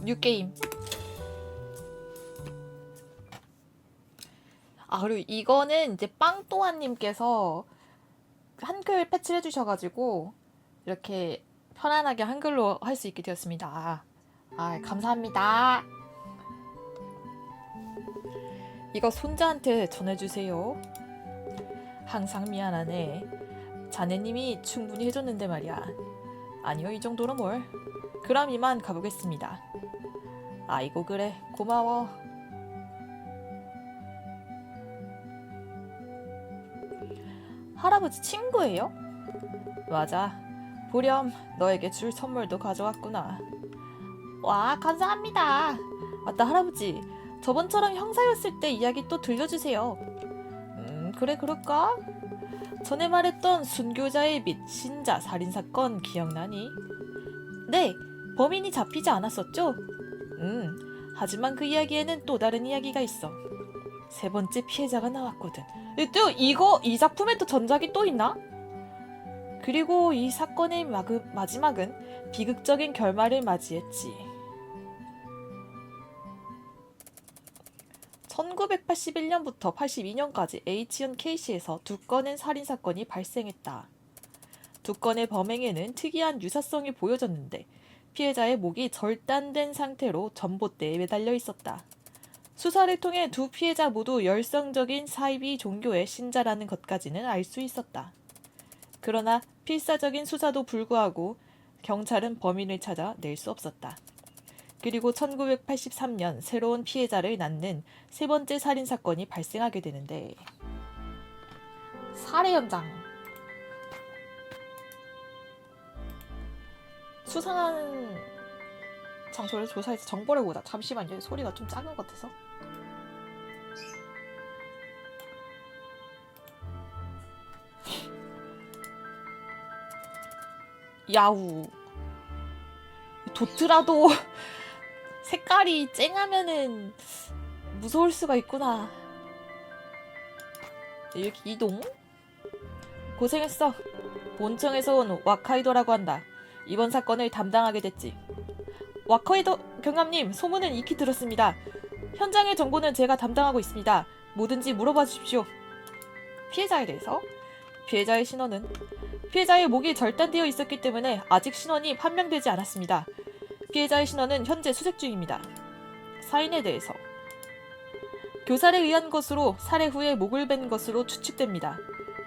뉴게임. 아, 그리고 이거는 이제 빵또한님께서 한글 패치를 해주셔가지고 이렇게 편안하게 한글로 할 수 있게 되었습니다. 아, 감사합니다. 이거 손자한테 전해주세요. 항상 미안하네. 자네님이 충분히 해줬는데 말이야. 아니요, 이 정도로 뭘. 그럼 이만 가보겠습니다. 아이고 그래, 고마워. 할아버지 친구예요? 맞아. 보렴, 너에게 줄 선물도 가져왔구나. 와, 감사합니다. 맞다, 할아버지. 저번처럼 형사였을 때 이야기 또 들려주세요. 그래, 그럴까? 전에 말했던 순교자의 빛, 신자 살인사건 기억나니? 네, 범인이 잡히지 않았었죠? 하지만 그 이야기에는 또 다른 이야기가 있어. 세 번째 피해자가 나왔거든. 또 이 작품에 또 전작이 또 있나? 그리고 이 사건의 마지막은 비극적인 결말을 맞이했지. 1981년부터 82년까지 H&K시에서 두 건의 살인사건이 발생했다. 두 건의 범행에는 특이한 유사성이 보여졌는데 피해자의 목이 절단된 상태로 전봇대에 매달려 있었다. 수사를 통해 두 피해자 모두 열성적인 사이비 종교의 신자라는 것까지는 알 수 있었다. 그러나 필사적인 수사도 불구하고 경찰은 범인을 찾아 낼 수 없었다. 그리고 1983년 새로운 피해자를 낳는 세 번째 살인사건이 발생하게 되는데 살해 현장. 수상한 장소를 조사해서 정보를 보자. 잠시만요. 소리가 좀 작은 것 같아서. 야우. 도트라도 색깔이 쨍하면은 무서울 수가 있구나. 이렇게 이동? 고생했어. 본청에서 온 와카이도라고 한다. 이번 사건을 담당하게 됐지. 와카이도 경감님, 소문은 익히 들었습니다. 현장의 정보는 제가 담당하고 있습니다. 뭐든지 물어봐 주십시오. 피해자에 대해서? 피해자의 신원은? 피해자의 목이 절단되어 있었기 때문에 아직 신원이 판명되지 않았습니다. 피해자의 신원은 현재 수색 중입니다. 사인에 대해서? 교살에 의한 것으로 살해 후에 목을 벤 것으로 추측됩니다.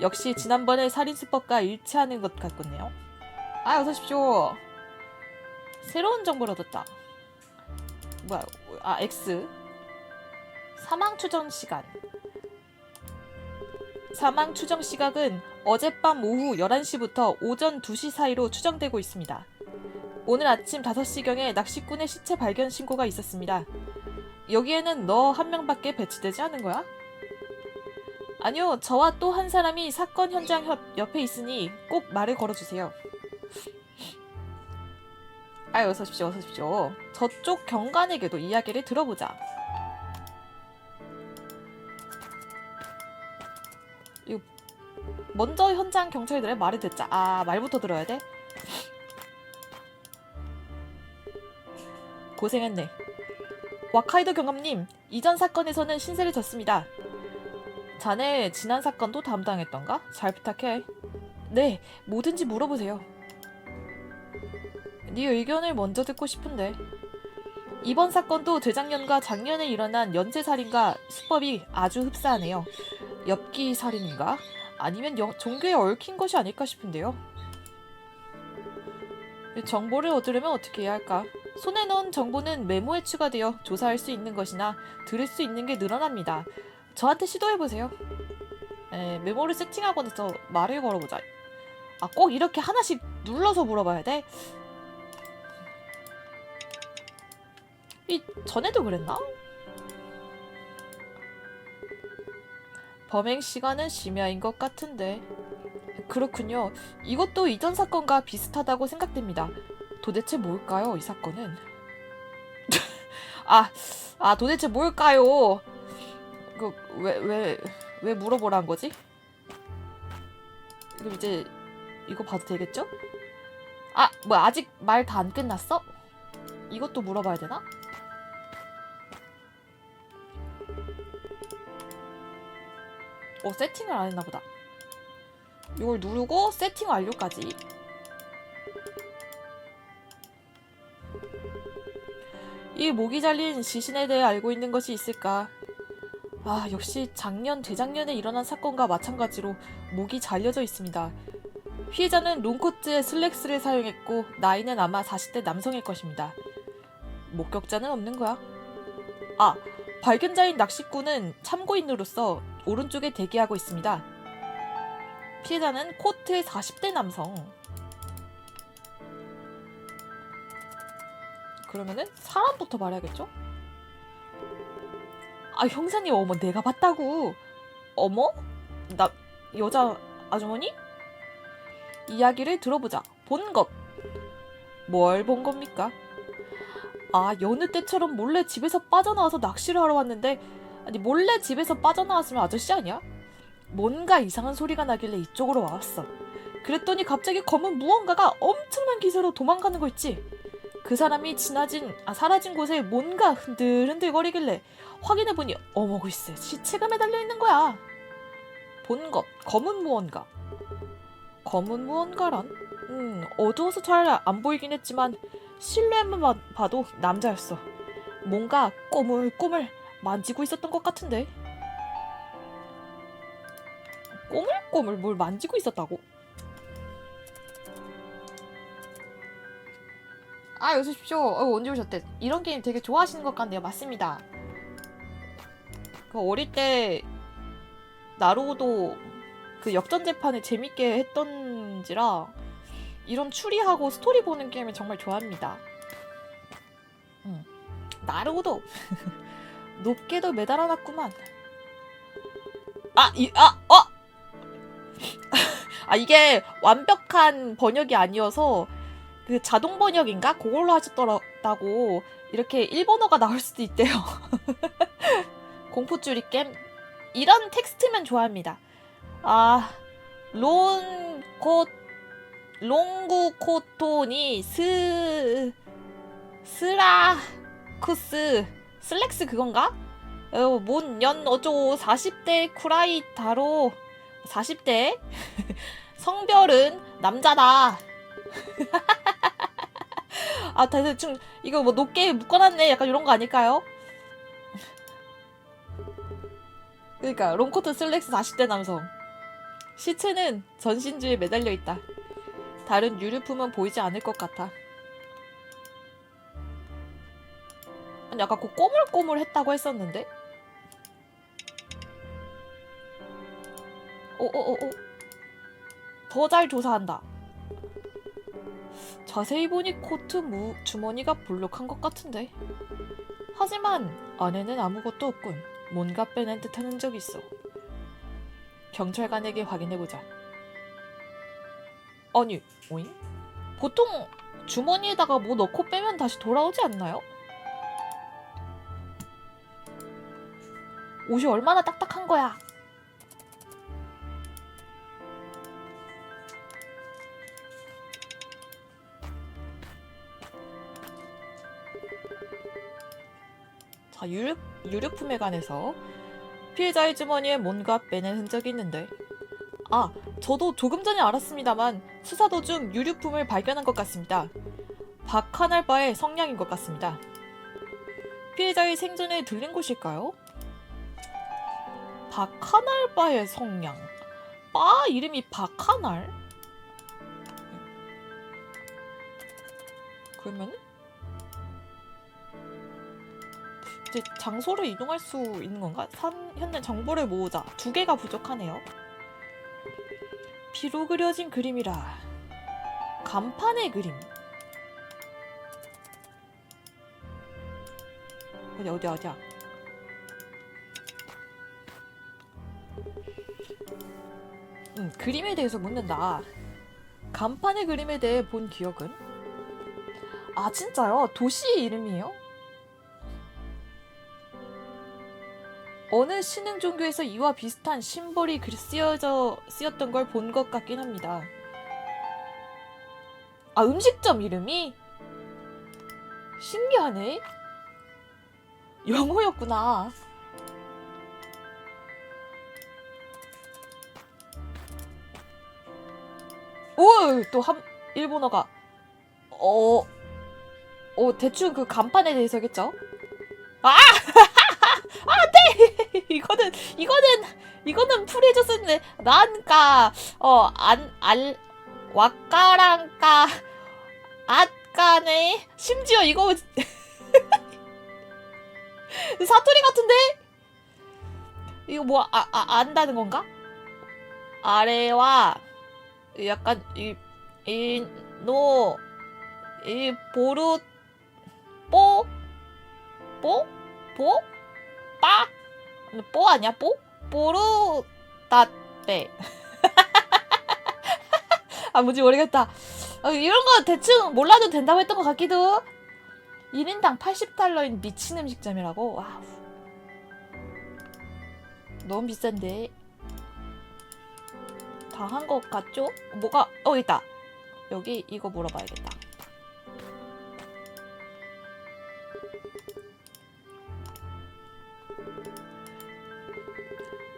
역시 지난번의 살인수법과 일치하는 것 같군요. 아, 어서 오십시오. 새로운 정보를 얻었다. 뭐야? 아, X. 사망 추정 시간. 사망 추정 시각은 어젯밤 오후 11시부터 오전 2시 사이로 추정되고 있습니다. 오늘 아침 5시경에 낚시꾼의 시체 발견 신고가 있었습니다. 여기에는 너 한 명밖에 배치되지 않은 거야? 아니요, 저와 또 한 사람이 사건 현장 옆에 있으니 꼭 말을 걸어주세요. 아유, 어서 오십시오, 어서 오십시오. 저쪽 경관에게도 이야기를 들어보자. 이거 먼저 현장 경찰들의 말을 듣자. 아, 말부터 들어야 돼? 고생했네. 와카이도 경감님, 이전 사건에서는 신세를 졌습니다. 자네 지난 사건도 담당했던가? 잘 부탁해. 네, 뭐든지 물어보세요. 네 의견을 먼저 듣고 싶은데. 이번 사건도 재작년과 작년에 일어난 연쇄살인과 수법이 아주 흡사하네요. 엽기 살인인가? 아니면 종교에 얽힌 것이 아닐까 싶은데요. 정보를 얻으려면 어떻게 해야 할까? 손에 넣은 정보는 메모에 추가되어 조사할 수 있는 것이나 들을 수 있는 게 늘어납니다. 저한테 시도해보세요. 메모를 세팅하고 나서 말을 걸어보자. 아, 꼭 이렇게 하나씩 눌러서 물어봐야 돼? 전에도 그랬나? 범행 시간은 심야인 것 같은데. 그렇군요. 이것도 이전 사건과 비슷하다고 생각됩니다. 도대체 뭘까요, 이 사건은? 도대체 뭘까요? 왜 물어보라는 거지? 그럼 이제 이거 봐도 되겠죠? 아, 뭐야, 아직 말 다 안 끝났어? 이것도 물어봐야 되나? 세팅을 안 했나 보다. 이걸 누르고 세팅 완료까지. 이 목이 잘린 시신에 대해 알고 있는 것이 있을까? 아, 역시 작년, 재작년에 일어난 사건과 마찬가지로 목이 잘려져 있습니다. 피해자는 롱코트에 슬랙스를 사용했고 나이는 아마 40대 남성일 것입니다. 목격자는 없는 거야. 아, 발견자인 낚시꾼은 참고인으로서 오른쪽에 대기하고 있습니다. 피해자는 코트의 40대 남성. 그러면은 사람부터 말해야겠죠? 아, 형사님, 어머, 내가 봤다고. 어머? 나 여자 아주머니? 이야기를 들어보자. 본 것. 뭘 본 겁니까? 아, 여느 때처럼 몰래 집에서 빠져나와서 낚시를 하러 왔는데, 아니, 몰래 집에서 빠져나왔으면 아저씨 아니야? 뭔가 이상한 소리가 나길래 이쪽으로 와왔어. 그랬더니 갑자기 검은 무언가가 엄청난 기세로 도망가는 거 있지? 그 사람이 사라진 곳에 뭔가 흔들흔들거리길래 확인해보니 어머 글쎄 시체가 매달려 있는 거야. 본 것, 검은 무언가. 검은 무언가란? 어두워서 잘 안 보이긴 했지만 실루엣만 봐도 남자였어. 뭔가 꼬물꼬물 만지고 있었던 것 같은데. 꼬물꼬물 뭘 만지고 있었다고? 아, 어서 오십시오. 언제 오셨대? 이런 게임 되게 좋아하시는 것 같네요. 맞습니다. 그 어릴 때 나루오도 그 역전재판을 재밌게 했던지라 이런 추리하고 스토리 보는 게임을 정말 좋아합니다. 나루오도 높게도 매달아놨구만. 이게 완벽한 번역이 아니어서 그 자동 번역인가? 그걸로 하셨더라고. 이렇게 일본어가 나올 수도 있대요. 공포줄이 게임 이런 텍스트면 좋아합니다. 아, 롱구코토니 스라쿠스 슬랙스 그건가? 몬연 어쩌고 40대 쿠라이 다로 40대 성별은 남자다. 아, 대충 이거 뭐 높게 묶어놨네 약간 이런 거 아닐까요? 그러니까 롱코트 슬랙스 40대 남성. 시체는 전신주에 매달려 있다. 다른 유류품은 보이지 않을 것 같아. 아니, 아까 그 꼬물꼬물 했다고 했었는데? 더 잘 조사한다. 자세히 보니 코트 주머니가 볼록한 것 같은데. 하지만 안에는 아무것도 없군. 뭔가 빼낸 듯한 흔적이 있어. 경찰관에게 확인해보자. 아니, 오잉? 보통 주머니에다가 뭐 넣고 빼면 다시 돌아오지 않나요? 옷이 얼마나 딱딱한 거야. 자, 유류품에 관해서 피해자의 주머니에 뭔가 빼낸 흔적이 있는데, 아, 저도 조금 전에 알았습니다만 수사 도중 유류품을 발견한 것 같습니다. 바카날바의 성냥인 것 같습니다. 피해자의 생전에 들린 곳일까요? 바카날바의 성냥. 바 이름이 바카날? 그러면 이제 장소를 이동할 수 있는 건가? 현재 정보를 모으자. 2개가 부족하네요. 피로 그려진 그림이라. 간판의 그림. 어디야? 그림에 대해서 묻는다. 간판의 그림에 대해 본 기억은? 아, 진짜요? 도시 이름이에요? 어느 신흥 종교에서 이와 비슷한 심벌이 쓰였던 걸 본 것 같긴 합니다. 아, 음식점 이름이? 신기하네. 영어였구나. 오, 또 일본어가. 대충 그 간판에 대해서겠죠? 아! 이거는 풀해줬었는데, 난까, 와까랑까, 아까네? 심지어 이거, 사투리 같은데? 이거 뭐, 안다는 건가? 아래와, 약간, 보루, 빠? 아니야? 보루따떼. 뭔지 모르겠다. 이런 거 대충 몰라도 된다고 했던 것 같기도. 1인당 80달러인 미친 음식점이라고? 와우. 너무 비싼데. 다 한 것 같죠? 뭐가, 있다. 여기 이거 물어봐야겠다.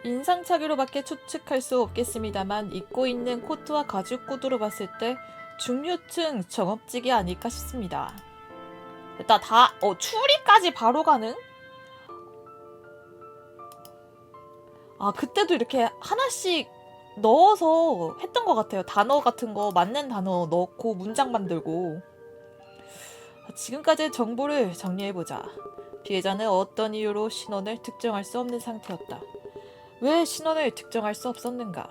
인상착의로밖에 추측할 수 없겠습니다만 입고 있는 코트와 가죽 구두로 봤을 때 중류층 정업직이 아닐까 싶습니다. 일단 추리까지 바로 가능? 그때도 이렇게 하나씩 넣어서 했던 것 같아요. 단어 같은 거 맞는 단어 넣고 문장 만들고. 지금까지의 정보를 정리해보자. 피해자는 어떤 이유로 신원을 특정할 수 없는 상태였다. 왜 신원을 특정할 수 없었는가?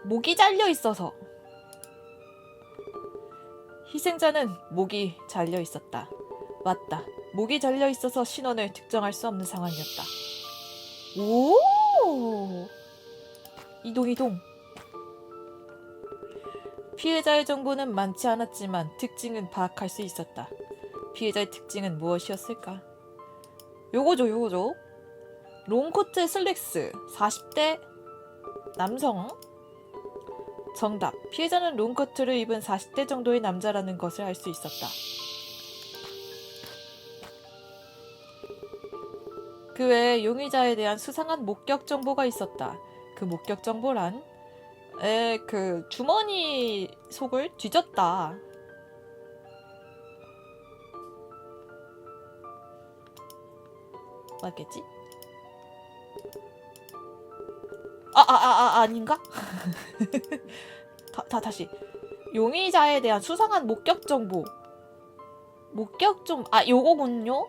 목이 잘려 있어서. 희생자는 목이 잘려 있었다. 맞다. 목이 잘려 있어서 신원을 특정할 수 없는 상황이었다. 오! 이동. 피해자의 정보는 많지 않았지만 특징은 파악할 수 있었다. 피해자의 특징은 무엇이었을까? 요거죠. 롱코트 슬랙스 40대 남성. 정답. 피해자는 롱코트를 입은 40대 정도의 남자라는 것을 알 수 있었다. 그 외에 용의자에 대한 수상한 목격 정보가 있었다. 그 목격 정보란 그 주머니 속을 뒤졌다. 맞겠지? 아닌가? 다시. 용의자에 대한 수상한 목격 정보. 요거군요?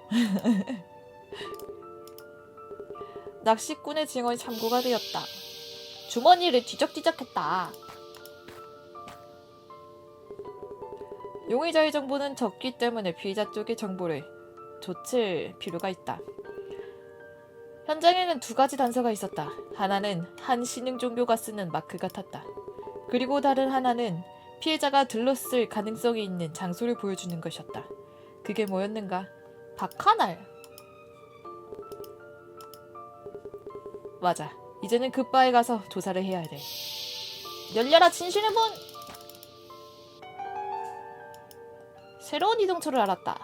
낚시꾼의 증언이 참고가 되었다. 주머니를 뒤적뒤적했다. 용의자의 정보는 적기 때문에 피의자 쪽의 정보를 줬을 필요가 있다. 현장에는 두 가지 단서가 있었다. 하나는 한 신흥 종교가 쓰는 마크 같았다. 그리고 다른 하나는 피해자가 들렀을 가능성이 있는 장소를 보여주는 것이었다. 그게 뭐였는가? 바카날. 맞아. 이제는 그 바에 가서 조사를 해야 돼. 열려라 진실의 문! 새로운 이동처를 알았다.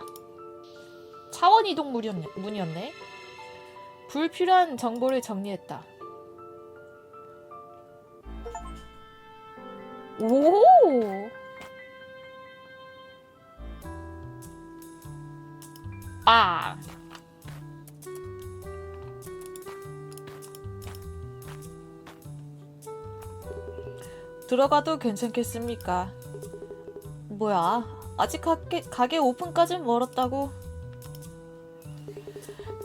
차원 이동 문이었네. 불필요한 정보를 정리했다. 오! 들어가도 괜찮겠습니까? 뭐야? 아직 가게 오픈까진 멀었다고?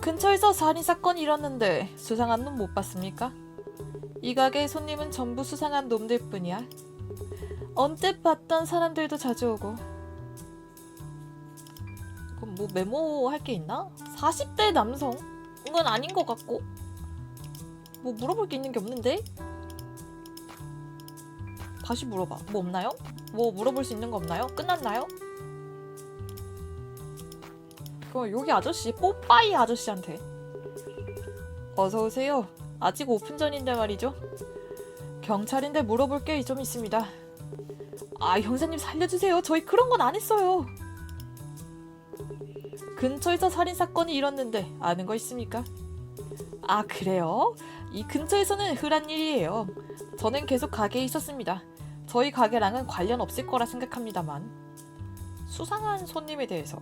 근처에서 살인사건이 일었는데 수상한 놈 못 봤습니까? 이 가게의 손님은 전부 수상한 놈들 뿐이야. 언뜻 봤던 사람들도 자주 오고. 그럼 뭐 메모할 게 있나? 40대 남성은 아닌 것 같고. 뭐 물어볼 게 있는 게 없는데? 다시 물어봐. 뭐 없나요? 뭐 물어볼 수 있는 거 없나요? 끝났나요? 그럼 여기 아저씨, 뽀빠이 아저씨한테 어서오세요. 아직 오픈 전인데 말이죠. 경찰인데 물어볼 게 좀 있습니다. 형사님 살려주세요. 저희 그런 건 안 했어요. 근처에서 살인사건이 일었는데 아는 거 있습니까? 아, 그래요? 이 근처에서는 흔한 일이에요. 저는 계속 가게에 있었습니다. 저희 가게랑은 관련 없을 거라 생각합니다만. 수상한 손님에 대해서.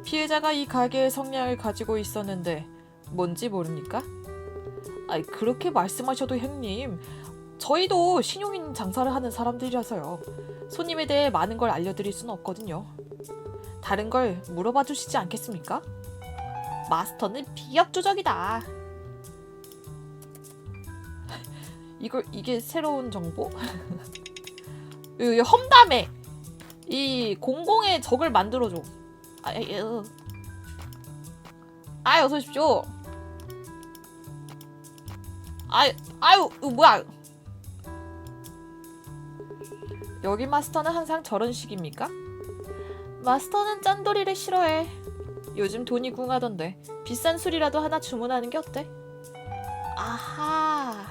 피해자가 이 가게의 성향을 가지고 있었는데 뭔지 모릅니까? 아이, 그렇게 말씀하셔도 형님, 저희도 신용인 장사를 하는 사람들이라서요. 손님에 대해 많은 걸 알려드릴 수는 없거든요. 다른 걸 물어봐 주시지 않겠습니까? 마스터는 비협조적이다. 이게 새로운 정보? 이 험담에 이 공공의 적을 만들어줘. 어서 오십시오. 아유, 이거 뭐야? 여기 마스터는 항상 저런 식입니까? 마스터는 짠돌이를 싫어해. 요즘 돈이 궁하던데 비싼 술이라도 하나 주문하는 게 어때? 아하.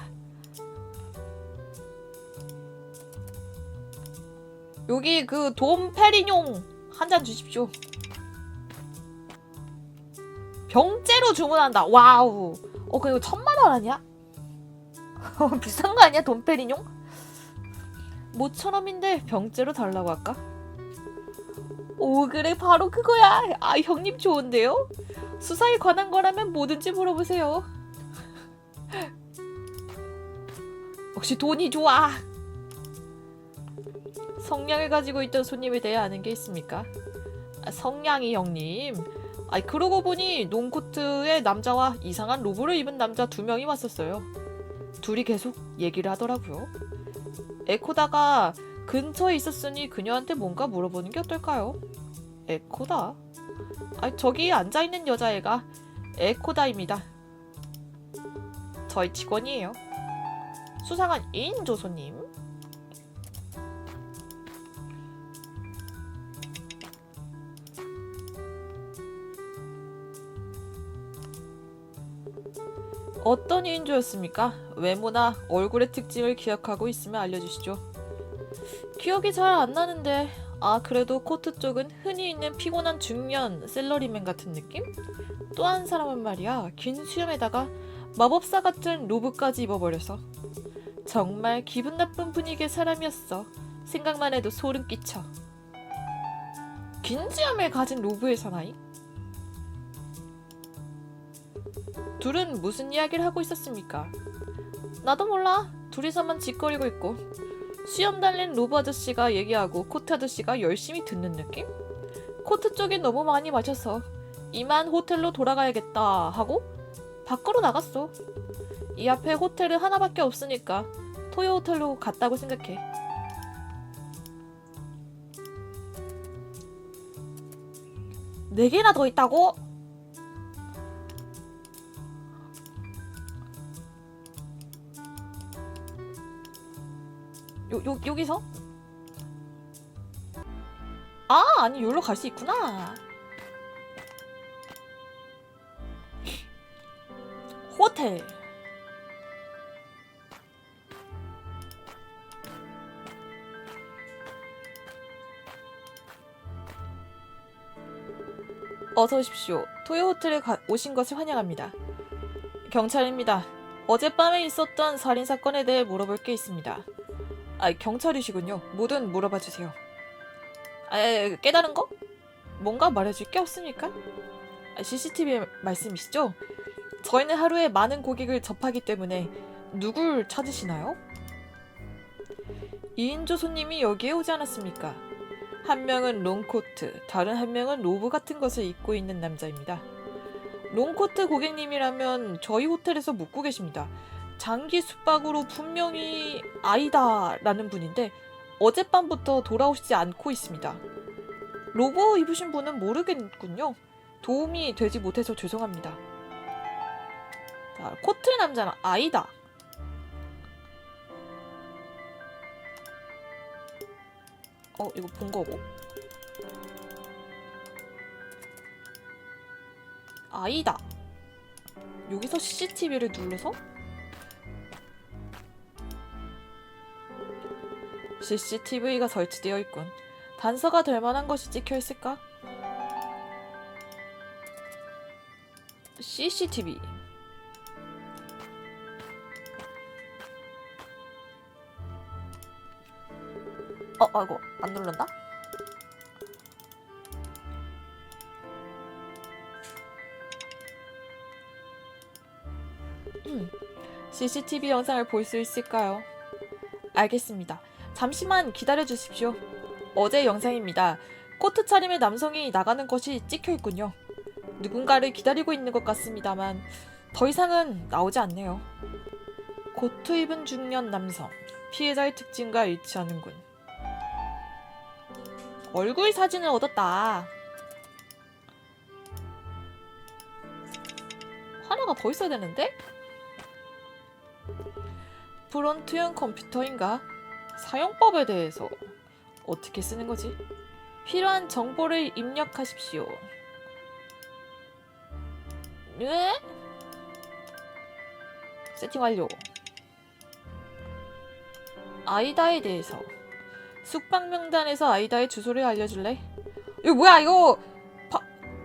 여기 그 돔페리뇽 한 잔 주십시오. 병째로 주문한다. 와우. 그거 1000만 원 아니야? 비싼 거 아니야, 돔페리뇽? 모처럼인데 병째로 달라고 할까? 오, 그래, 바로 그거야. 아, 형님 좋은데요? 수사에 관한 거라면 뭐든지 물어보세요. 역시 돈이 좋아. 성냥을 가지고 있던 손님에 대해 아는 게 있습니까? 성냥이 형님. 그러고 보니 롱코트의 남자와 이상한 로브를 입은 남자 2명이 왔었어요. 둘이 계속 얘기를 하더라고요. 에코다가 근처에 있었으니 그녀한테 뭔가 물어보는 게 어떨까요? 에코다? 저기 앉아있는 여자애가 에코다입니다. 저희 직원이에요. 수상한 2인조 손님. 어떤 2인조였습니까? 외모나 얼굴의 특징을 기억하고 있으면 알려주시죠. 기억이 잘 안 나는데 그래도 코트 쪽은 흔히 있는 피곤한 중년 셀러리맨 같은 느낌? 또 한 사람은 말이야, 긴 수염에다가 마법사 같은 로브까지 입어버려서 정말 기분 나쁜 분위기의 사람이었어. 생각만 해도 소름 끼쳐. 긴 수염을 가진 로브의 사나이? 둘은 무슨 이야기를 하고 있었습니까? 나도 몰라. 둘이서만 짓거리고 있고 수염 달린 로브 아저씨가 얘기하고 코트 아저씨가 열심히 듣는 느낌? 코트 쪽이 너무 많이 마셔서 이만 호텔로 돌아가야겠다 하고 밖으로 나갔어. 이 앞에 호텔은 하나밖에 없으니까 토요 호텔로 갔다고 생각해. 네 개나 더 있다고? 여기서? 아니, 여기로 갈 수 있구나. 호텔. 어서 오십시오. 토요 호텔에 오신 것을 환영합니다. 경찰입니다. 어젯밤에 있었던 살인사건에 대해 물어볼 게 있습니다. 경찰이시군요. 뭐든 물어봐 주세요. 깨달은 거? 뭔가 말해줄 게 없습니까? CCTV 말씀이시죠? 저희는 하루에 많은 고객을 접하기 때문에 누굴 찾으시나요? 2인조 손님이 여기에 오지 않았습니까? 한 명은 롱코트, 다른 한 명은 로브 같은 것을 입고 있는 남자입니다. 롱코트 고객님이라면 저희 호텔에서 묵고 계십니다. 장기 숙박으로 분명히 아이다라는 분인데 어젯밤부터 돌아오시지 않고 있습니다. 로브 입으신 분은 모르겠군요. 도움이 되지 못해서 죄송합니다. 자, 코트 남자는 아이다. 이거 본 거고. 아이다. 여기서 CCTV를 눌러서? CCTV가 설치되어 있군. 단서가 될 만한 것이 찍혀 있을까? CCTV. 아이고 안 눌렀나? CCTV 영상을 볼 수 있을까요? 알겠습니다. 잠시만 기다려 주십시오. 어제 영상입니다. 코트 차림의 남성이 나가는 것이 찍혀있군요. 누군가를 기다리고 있는 것 같습니다만 더 이상은 나오지 않네요. 코트 입은 중년 남성. 피해자의 특징과 일치하는군. 얼굴 사진을 얻었다. 하나가 더 있어야 되는데? 프론트형 컴퓨터인가? 사용법에 대해서 어떻게 쓰는 거지? 필요한 정보를 입력하십시오. 네? 세팅 완료. 아이다에 대해서 숙박 명단에서 아이다의 주소를 알려줄래? 이거 뭐야 이거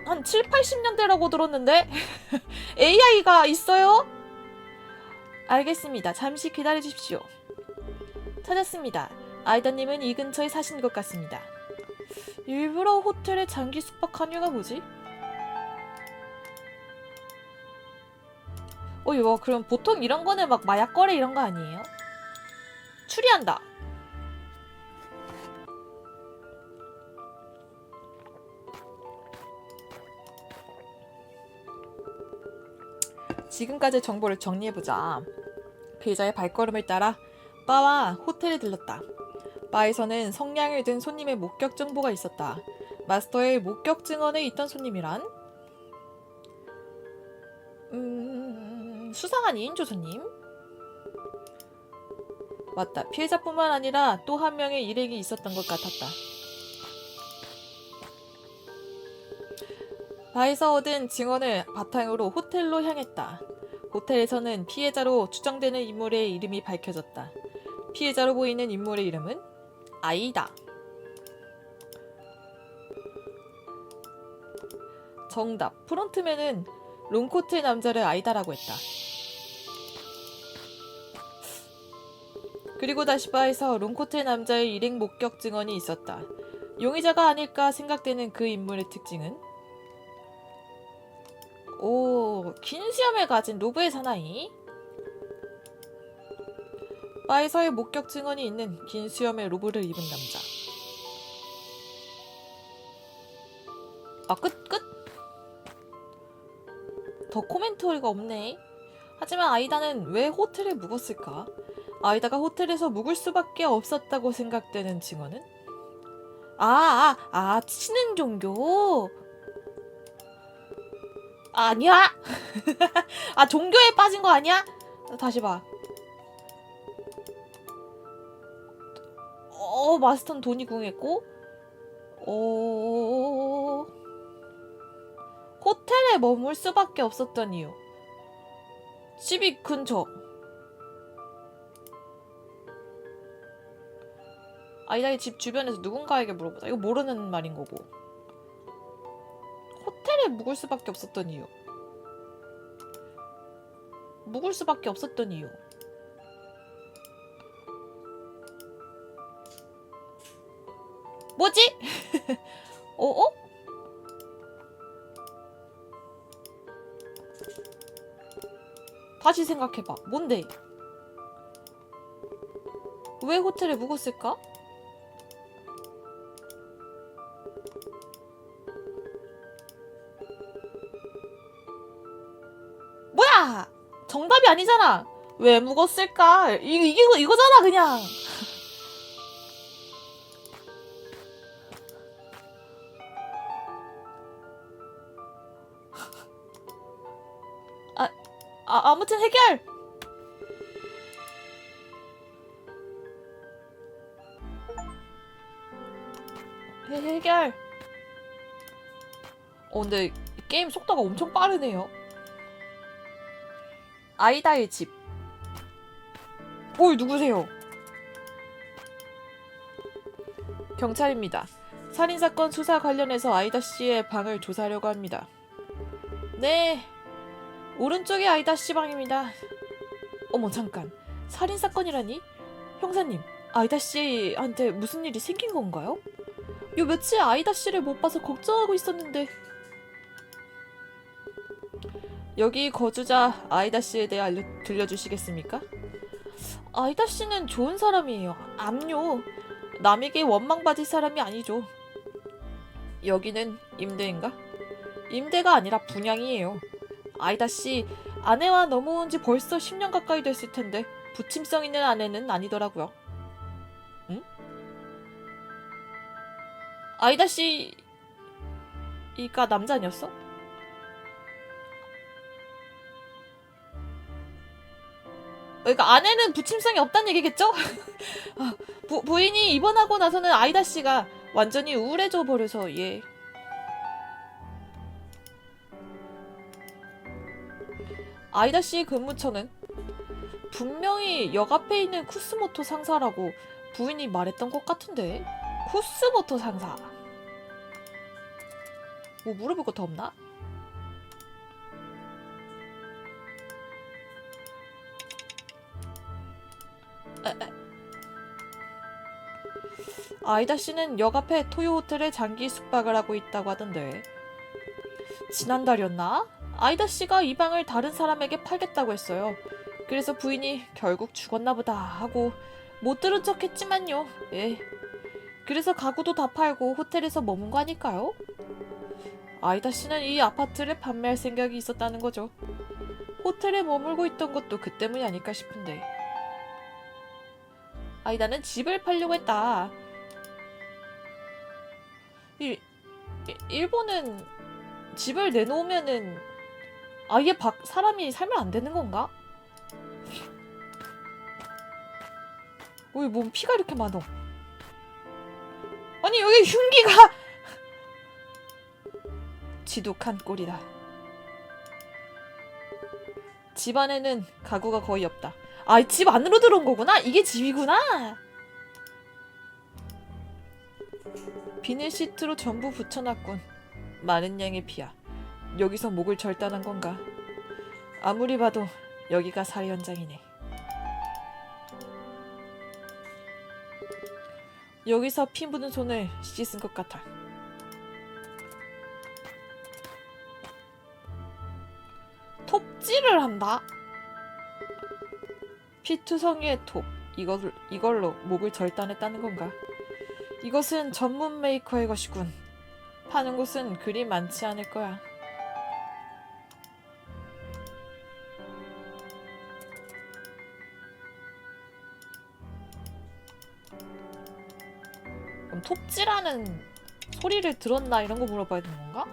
한 7, 80년대라고 들었는데? AI가 있어요? 알겠습니다. 잠시 기다려주십시오. 찾았습니다. 아이다님은 이 근처에 사신 것 같습니다. 일부러 호텔에 장기 숙박한 이유가 뭐지? 이거 그럼 보통 이런 거는 막 마약 거래 이런 거 아니에요? 추리한다. 지금까지의 정보를 정리해보자. 피해자의 발걸음을 따라 바와 호텔에 들렀다. 바에서는 성냥을 든 손님의 목격 정보가 있었다. 마스터의 목격 증언에 있던 손님이란? 수상한 2인조 손님? 맞다. 피해자뿐만 아니라 또 한 명의 일행이 있었던 것 같았다. 바에서 얻은 증언을 바탕으로 호텔로 향했다. 호텔에서는 피해자로 추정되는 인물의 이름이 밝혀졌다. 피해자로 보이는 인물의 이름은 아이다. 정답. 프론트맨은 롱코트의 남자를 아이다라고 했다. 그리고 다시 바에서 롱코트의 남자의 일행 목격 증언이 있었다. 용의자가 아닐까 생각되는 그 인물의 특징은? 긴 수염을 가진 로브의 사나이. 바에서의 목격 증언이 있는 긴 수염의 로브를 입은 남자. 끝? 더 코멘터리가 없네. 하지만 아이다는 왜 호텔에 묵었을까? 아이다가 호텔에서 묵을 수밖에 없었다고 생각되는 증언은? 치는 종교? 아니야! 종교에 빠진 거 아니야? 다시 봐. 마스터는 돈이 궁했고, 호텔에 머물 수밖에 없었던 이유. 집이 근처. 아이다의 집 주변에서 누군가에게 물어보자. 이거 모르는 말인 거고. 호텔에 묵을 수밖에 없었던 이유. 묵을 수밖에 없었던 이유. 뭐지? 다시 생각해봐. 뭔데? 왜 호텔에 묵었을까? 뭐야! 정답이 아니잖아. 왜 묵었을까? 이거잖아 그냥. 아무튼 해결! 해결! 근데 게임 속도가 엄청 빠르네요. 아이다의 집. 누구세요? 경찰입니다. 살인사건 수사 관련해서 아이다 씨의 방을 조사하려고 합니다. 네, 오른쪽이 아이다 씨 방입니다. 어머 잠깐. 살인 사건이라니? 형사님, 아이다 씨한테 무슨 일이 생긴 건가요? 요 며칠 아이다 씨를 못 봐서 걱정하고 있었는데. 여기 거주자 아이다 씨에 대해 들려주시겠습니까? 아이다 씨는 좋은 사람이에요. 암요. 남에게 원망받을 사람이 아니죠. 여기는 임대인가? 임대가 아니라 분양이에요. 아이다 씨, 아내와 넘어온 지 벌써 10년 가까이 됐을 텐데 부침성 있는 아내는 아니더라고요. 응? 아이다 씨가 남자 아니었어? 그러니까 아내는 부침성이 없다는 얘기겠죠? 부인이 입원하고 나서는 아이다 씨가 완전히 우울해져 버려서 예. 아이다 씨의 근무처는 분명히 역 앞에 있는 쿠스모토 상사라고 부인이 말했던 것 같은데. 쿠스모토 상사. 뭐 물어볼 거 더 없나? 아이다 씨는 역 앞에 토요 호텔에 장기 숙박을 하고 있다고 하던데. 지난달이었나? 아이다 씨가 이 방을 다른 사람에게 팔겠다고 했어요. 그래서 부인이 결국 죽었나 보다 하고 못 들은 척 했지만요. 예. 그래서 가구도 다 팔고 호텔에서 머문 거 아닐까요? 아이다 씨는 이 아파트를 판매할 생각이 있었다는 거죠. 호텔에 머물고 있던 것도 그 때문이 아닐까 싶은데. 아이다는 집을 팔려고 했다. 일본은 집을 내놓으면은 아예 사람이 살면 안 되는 건가? 왜 몸 피가 이렇게 많어? 아니 여기 흉기가 지독한 꼴이다. 집 안에는 가구가 거의 없다. 아, 집 안으로 들어온 거구나? 이게 집이구나? 비닐 시트로 전부 붙여놨군. 많은 양의 피야. 여기서 목을 절단한 건가? 아무리 봐도 여기가 살해 현장이네. 여기서 피 묻은 손을 씻은 것 같아. 톱질을 한다? 피투성이의 톱. 이걸로 목을 절단했다는 건가? 이것은 전문 메이커의 것이군. 파는 곳은 그리 많지 않을 거야. 그럼 톱질하는 소리를 들었나 이런 거 물어봐야 되는 건가?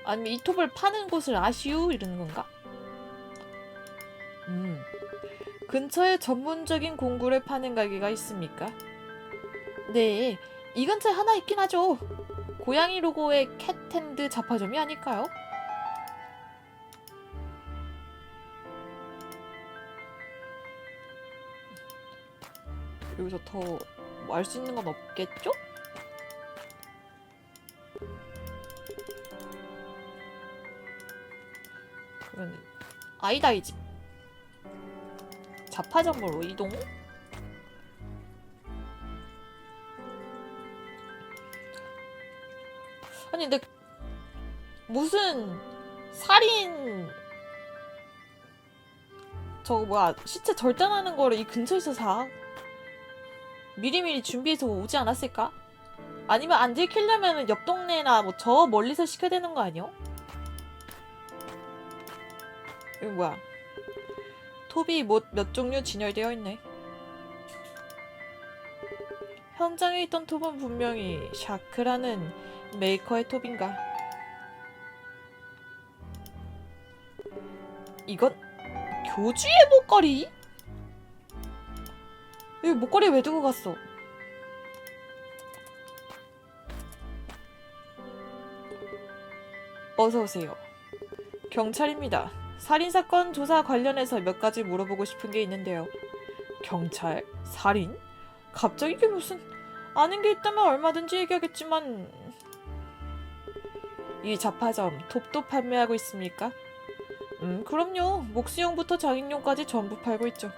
아니면 이 톱을 파는 곳을 아시우? 이러는 건가? 근처에 전문적인 공구를 파는 가게가 있습니까? 네, 이 근처에 하나 있긴 하죠. 고양이 로고의 캣핸드 잡화점이 아닐까요? 여기서 더 알 수 있는 건 없겠죠? 그러면 아이다이 집 잡화점으로 이동? 아니 근데 무슨 살인 저거 뭐야 시체 절단하는 거를 이 근처에서 사? 미리미리 준비해서 오지 않았을까? 아니면 안 들키려면 옆 동네나 뭐 저 멀리서 시켜야 되는 거 아니야? 이거 뭐야? 톱이 몇 종류 진열되어 있네. 현장에 있던 톱은 분명히 샤크라는 메이커의 톱인가? 이건 교주의 목걸이? 이 목걸이 왜 두고 갔어? 어서오세요. 경찰입니다. 살인사건 조사 관련해서 몇 가지 물어보고 싶은 게 있는데요. 경찰? 살인? 갑자기 이게 무슨... 아는 게 있다면 얼마든지 얘기하겠지만... 이 잡화점 톱도 판매하고 있습니까? 그럼요. 목수용부터 장인용까지 전부 팔고 있죠.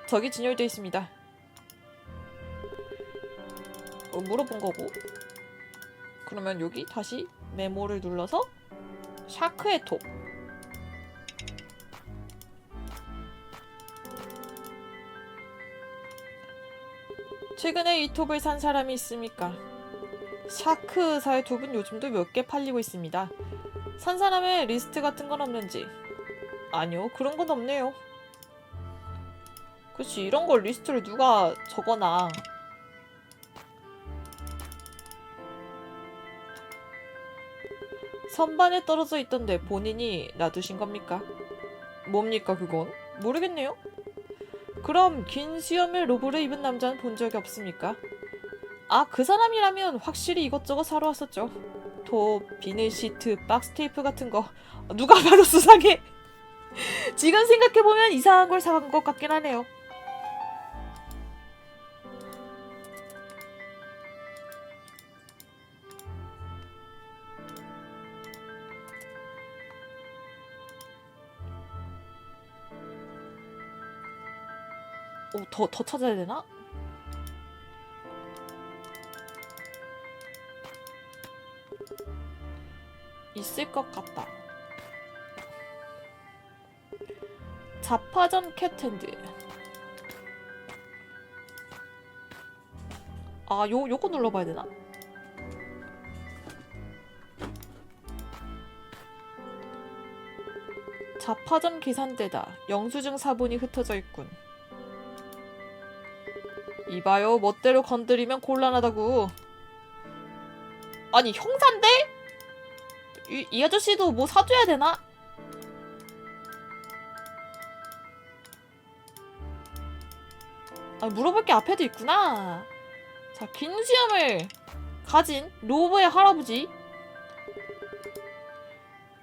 저기 진열돼 있습니다. 물어본 거고. 그러면 여기 다시 메모를 눌러서 샤크의 톱. 최근에 이 톱을 산 사람이 있습니까? 샤크사의 톱은 요즘도 몇 개 팔리고 있습니다. 산 사람의 리스트 같은 건 없는지? 아니요, 그런 건 없네요. 그치, 이런 걸 리스트를 누가 적어놔. 선반에 떨어져 있던데 본인이 놔두신 겁니까? 뭡니까 그건? 모르겠네요. 그럼 긴 수염의 로브를 입은 남자는 본 적이 없습니까? 아, 그 사람이라면 확실히 이것저것 사러 왔었죠. 톱, 비닐 시트, 박스 테이프 같은 거. 누가 봐도 수상해. 지금 생각해보면 이상한 걸 사간 것 같긴 하네요. 더 찾아야 되나? 있을 것 같다. 잡화점 캣핸드. 아, 요거 눌러봐야 되나? 잡화점 계산대다. 영수증 사본이 흩어져 있군. 이봐요, 멋대로 건드리면 곤란하다고. 아니, 형사인데? 이 아저씨도 뭐 사줘야 되나? 아, 물어볼 게 앞에도 있구나. 자, 긴 수염을 가진 로브의 할아버지.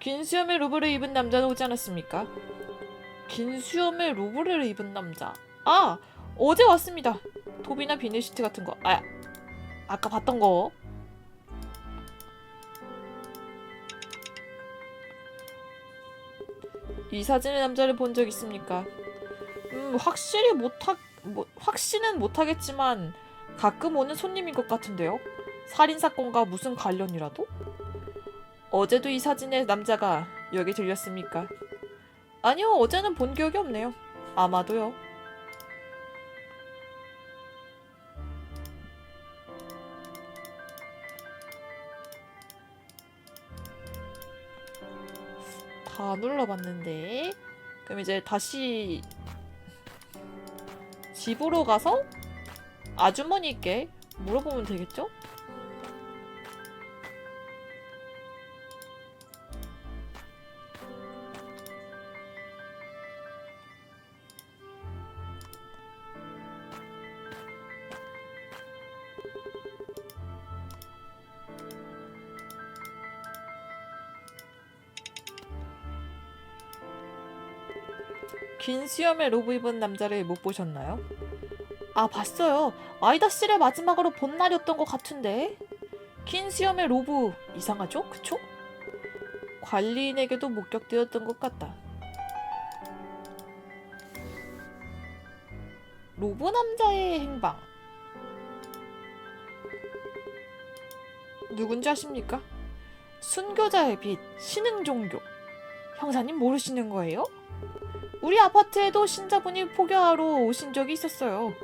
긴 수염의 로브를 입은 남자는 오지 않았습니까? 긴 수염의 로브를 입은 남자. 아! 어제 왔습니다. 톱이나 비닐 시트 같은 거. 아, 아까 봤던 거. 이 사진의 남자를 본 적 있습니까? 확신은 못하겠지만 가끔 오는 손님인 것 같은데요? 살인사건과 무슨 관련이라도? 어제도 이 사진의 남자가 여기 들렸습니까? 아니요, 어제는 본 기억이 없네요. 아마도요. 다 눌러봤는데. 그럼 이제 다시 집으로 가서 아주머니께 물어보면 되겠죠? 긴 수염의 로브 입은 남자를 못 보셨나요? 아, 봤어요. 아이다 씨를 마지막으로 본 날이었던 것 같은데. 긴 수염의 로브 이상하죠? 그쵸? 관리인에게도 목격되었던 것 같다. 로브 남자의 행방. 누군지 아십니까? 순교자의 빛, 신흥종교. 형사님 모르시는 거예요? 우리 아파트에도 신자분이 포교하러 오신 적이 있었어요.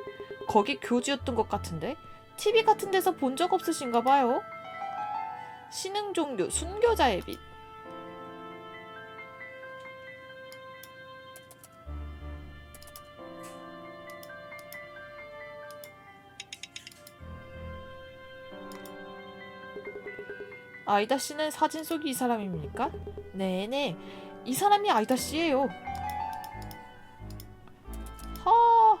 거기 교주였던 것 같은데 TV 같은 데서 본 적 없으신가 봐요. 신흥종교 순교자의 빛. 아이다 씨는 사진 속 이 사람입니까? 네네, 이 사람이 아이다 씨예요. 하.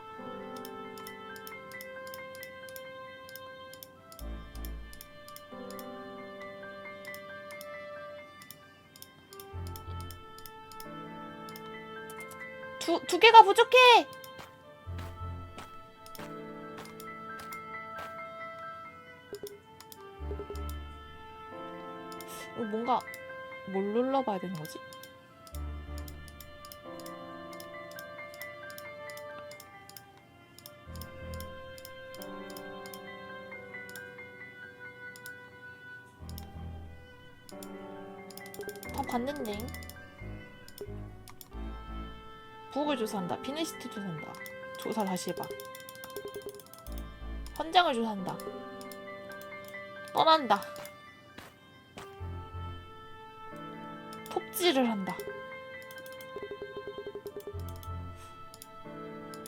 두 개가 부족해. 이거 뭔가 뭘 눌러봐야 되는 거지? 다 봤는데. 부엌을 조사한다. 피네시트 조사한다. 조사 다시 해봐. 헌장을 조사한다. 떠난다. 톱질을 한다.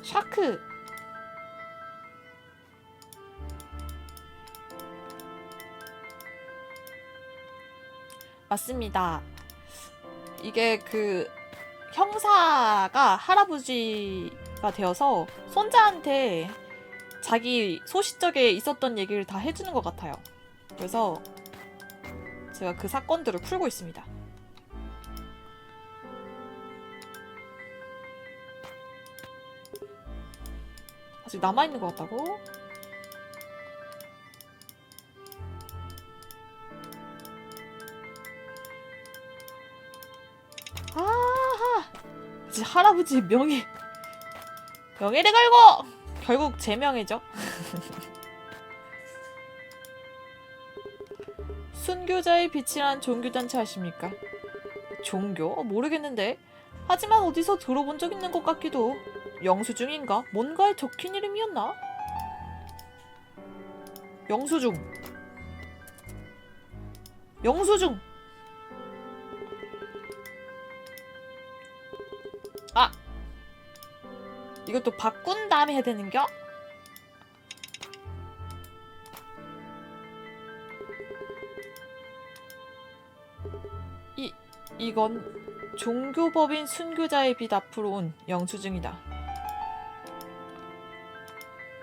샤크. 맞습니다. 이게 그 형사가 할아버지가 되어서 손자한테 자기 소시적에 있었던 얘기를 다 해주는 것 같아요. 그래서 제가 그 사건들을 풀고 있습니다. 아직 남아있는 것 같다고? 아하! 이제 할아버지 명예를 걸고! 결국 제 명예죠. 순교자의 빛이란 종교단체 아십니까? 종교? 모르겠는데. 하지만 어디서 들어본 적 있는 것 같기도. 영수증인가? 뭔가에 적힌 이름이었나? 영수증. 영수증. 아! 이것도 바꾼 다음에 해야 되는겨? 이건 종교법인 순교자의 빛 앞으로 온 영수증이다.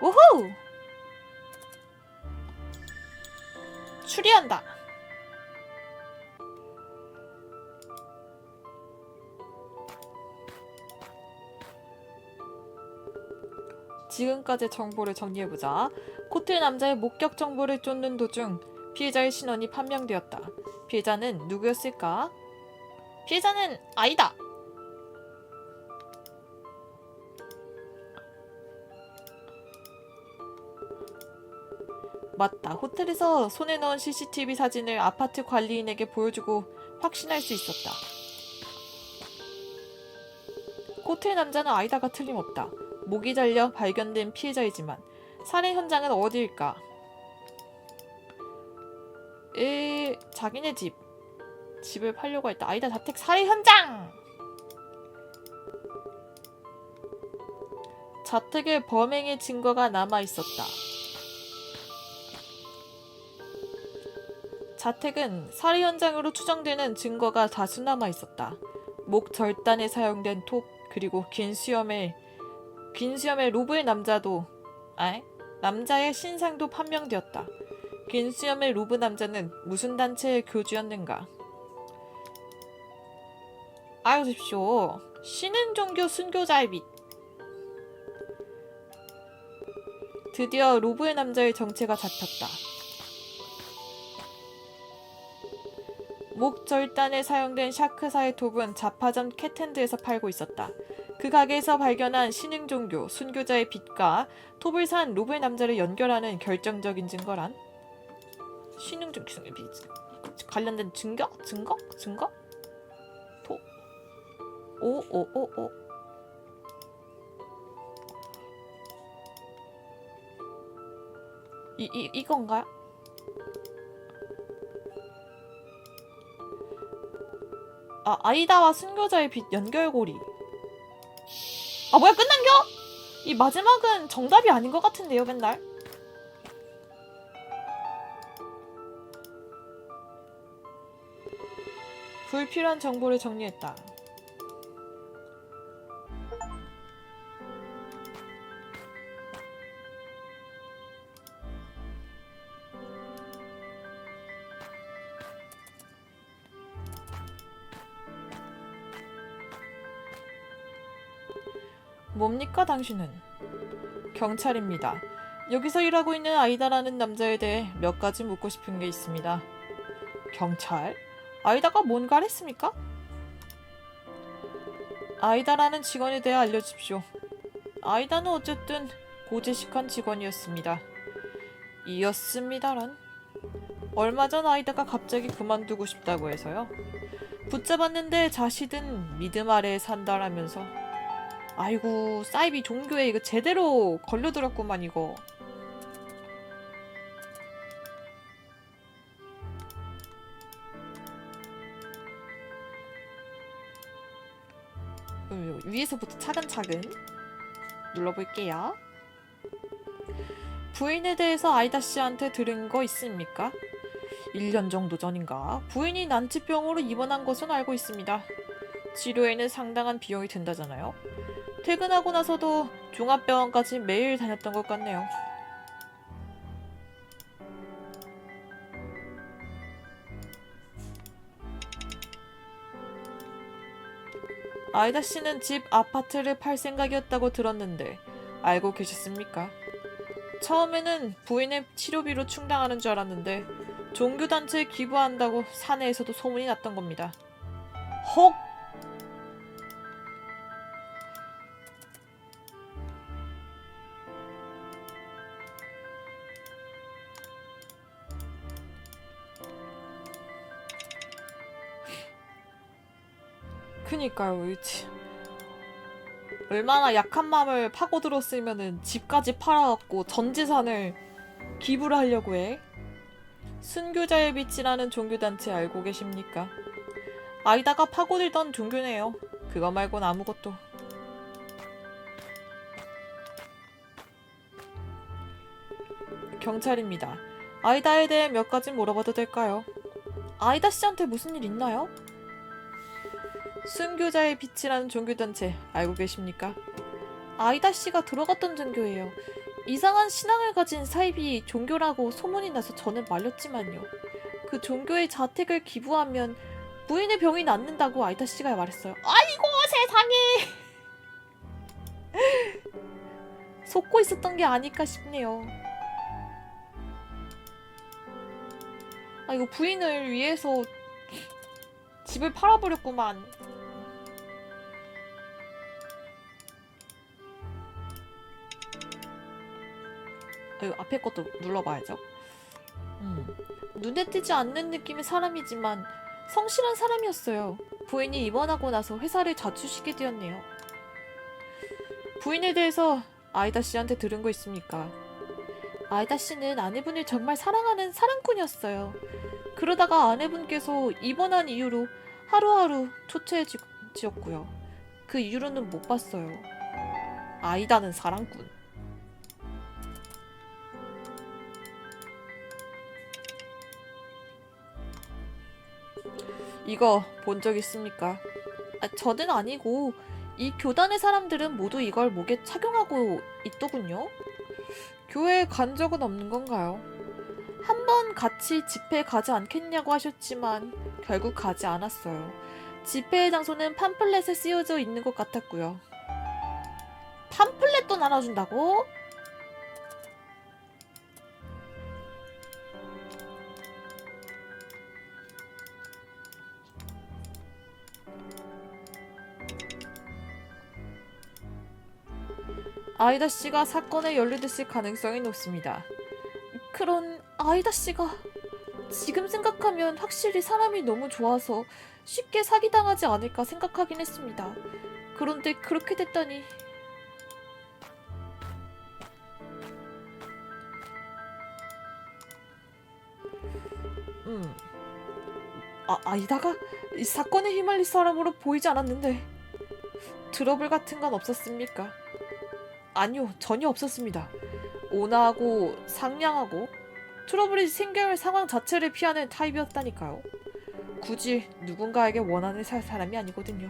우후! 추리한다. 지금까지의 정보를 정리해보자. 코트의 남자의 목격 정보를 쫓는 도중 피해자의 신원이 판명되었다. 피해자는 누구였을까? 피해자는 아이다. 맞다. 호텔에서 손에 넣은 CCTV 사진을 아파트 관리인에게 보여주고 확신할 수 있었다. 코트의 남자는 아이다가 틀림없다. 목이 잘려 발견된 피해자이지만 살인 현장은 어디일까? 자기네 집을 팔려고 했다. 아이다 자택 살인 현장! 자택에 범행의 증거가 남아있었다. 자택은 살인 현장으로 추정되는 증거가 다수 남아있었다. 목 절단에 사용된 톱, 그리고 긴 수염의 로브의 남자의 신상도 판명되었다. 긴 수염의 로브 남자는 무슨 단체의 교주였는가? 알려주십시오. 신흥종교 순교자의 빛. 드디어 로브의 남자의 정체가 잡혔다. 목 절단에 사용된 샤크사의 톱은 자파점 캣핸드에서 팔고 있었다. 그 가게에서 발견한 신흥종교 순교자의 빛과 톱을 산 로브의 남자를 연결하는 결정적인 증거란? 신흥종교의 빛 관련된 증거? 톱. 오. 이건가요? 아이다와 순교자의 빛 연결고리. 뭐야, 끝난겨? 이 마지막은 정답이 아닌 것 같은데요, 맨날? 불필요한 정보를 정리했다. 뭡니까 당신은? 경찰입니다. 여기서 일하고 있는 아이다라는 남자에 대해 몇 가지 묻고 싶은 게 있습니다. 경찰? 아이다가 뭔가를 했습니까? 아이다라는 직원에 대해 알려주십시오. 아이다는 어쨌든 고지식한 직원이었습니다. 이었습니다란. 얼마 전 아이다가 갑자기 그만두고 싶다고 해서요. 붙잡았는데 자식은 믿음 아래에 산다라면서. 아이고, 사이비 종교에 이거 제대로 걸려들었구만 이거. 위에서부터 차근차근 눌러볼게요. 부인에 대해서 아이다 씨한테 들은 거 있습니까? 1년 정도 전인가 부인이 난치병으로 입원한 것은 알고 있습니다. 치료에는 상당한 비용이 든다잖아요. 퇴근하고 나서도 종합병원까지 매일 다녔던 것 같네요. 아이다 씨는 집 아파트를 팔 생각이었다고 들었는데 알고 계셨습니까? 처음에는 부인의 치료비로 충당하는 줄 알았는데 종교단체에 기부한다고 사내에서도 소문이 났던 겁니다. 헉! 그니까요. 얼마나 약한 마음을 파고들었으면은 집까지 팔아갖고 전 재산을 기부를 하려고 해. 순교자의 빛이라는 종교단체 알고 계십니까? 아이다가 파고들던 종교네요. 그거 말곤 아무것도. 경찰입니다. 아이다에 대해 몇 가지 물어봐도 될까요? 아이다 씨한테 무슨 일 있나요? 순교자의 빛이라는 종교단체 알고 계십니까? 아이다 씨가 들어갔던 종교예요. 이상한 신앙을 가진 사입이 종교라고 소문이 나서 저는 말렸지만요. 그 종교의 자택을 기부하면 부인의 병이 낫는다고 아이다 씨가 말했어요. 아이고 세상에! 속고 있었던 게 아닐까 싶네요. 아 이거 부인을 위해서 집을 팔아버렸구만. 앞에 것도 눌러봐야죠. 눈에 띄지 않는 느낌의 사람이지만 성실한 사람이었어요. 부인이 입원하고 나서 회사를 자주 쉬게 되었네요. 부인에 대해서 아이다 씨한테 들은 거 있습니까? 아이다 씨는 아내분을 정말 사랑하는 사랑꾼이었어요. 그러다가 아내분께서 입원한 이후로 하루하루 초췌해지었고요. 그 이후로는 못 봤어요. 아이다는 사랑꾼. 이거 본 적 있습니까? 저는 아니고 이 교단의 사람들은 모두 이걸 목에 착용하고 있더군요. 교회에 간 적은 없는 건가요? 한번 같이 집회에 가지 않겠냐고 하셨지만 결국 가지 않았어요. 집회의 장소는 팜플렛에 쓰여져 있는 것 같았고요. 팜플렛도 나눠준다고? 아이다 씨가 사건에 연루됐을 가능성이 높습니다. 그런 아이다 씨가 지금 생각하면 확실히 사람이 너무 좋아서 쉽게 사기당하지 않을까 생각하긴 했습니다. 그런데 그렇게 됐다니. 아이다가 이 사건에 휘말릴 사람으로 보이지 않았는데 트러블 같은 건 없었습니까? 아니요, 전혀 없었습니다. 온화하고 상냥하고 트러블이 생겨야 할 상황 자체를 피하는 타입이었다니까요. 굳이 누군가에게 원한을 살 사람이 아니거든요.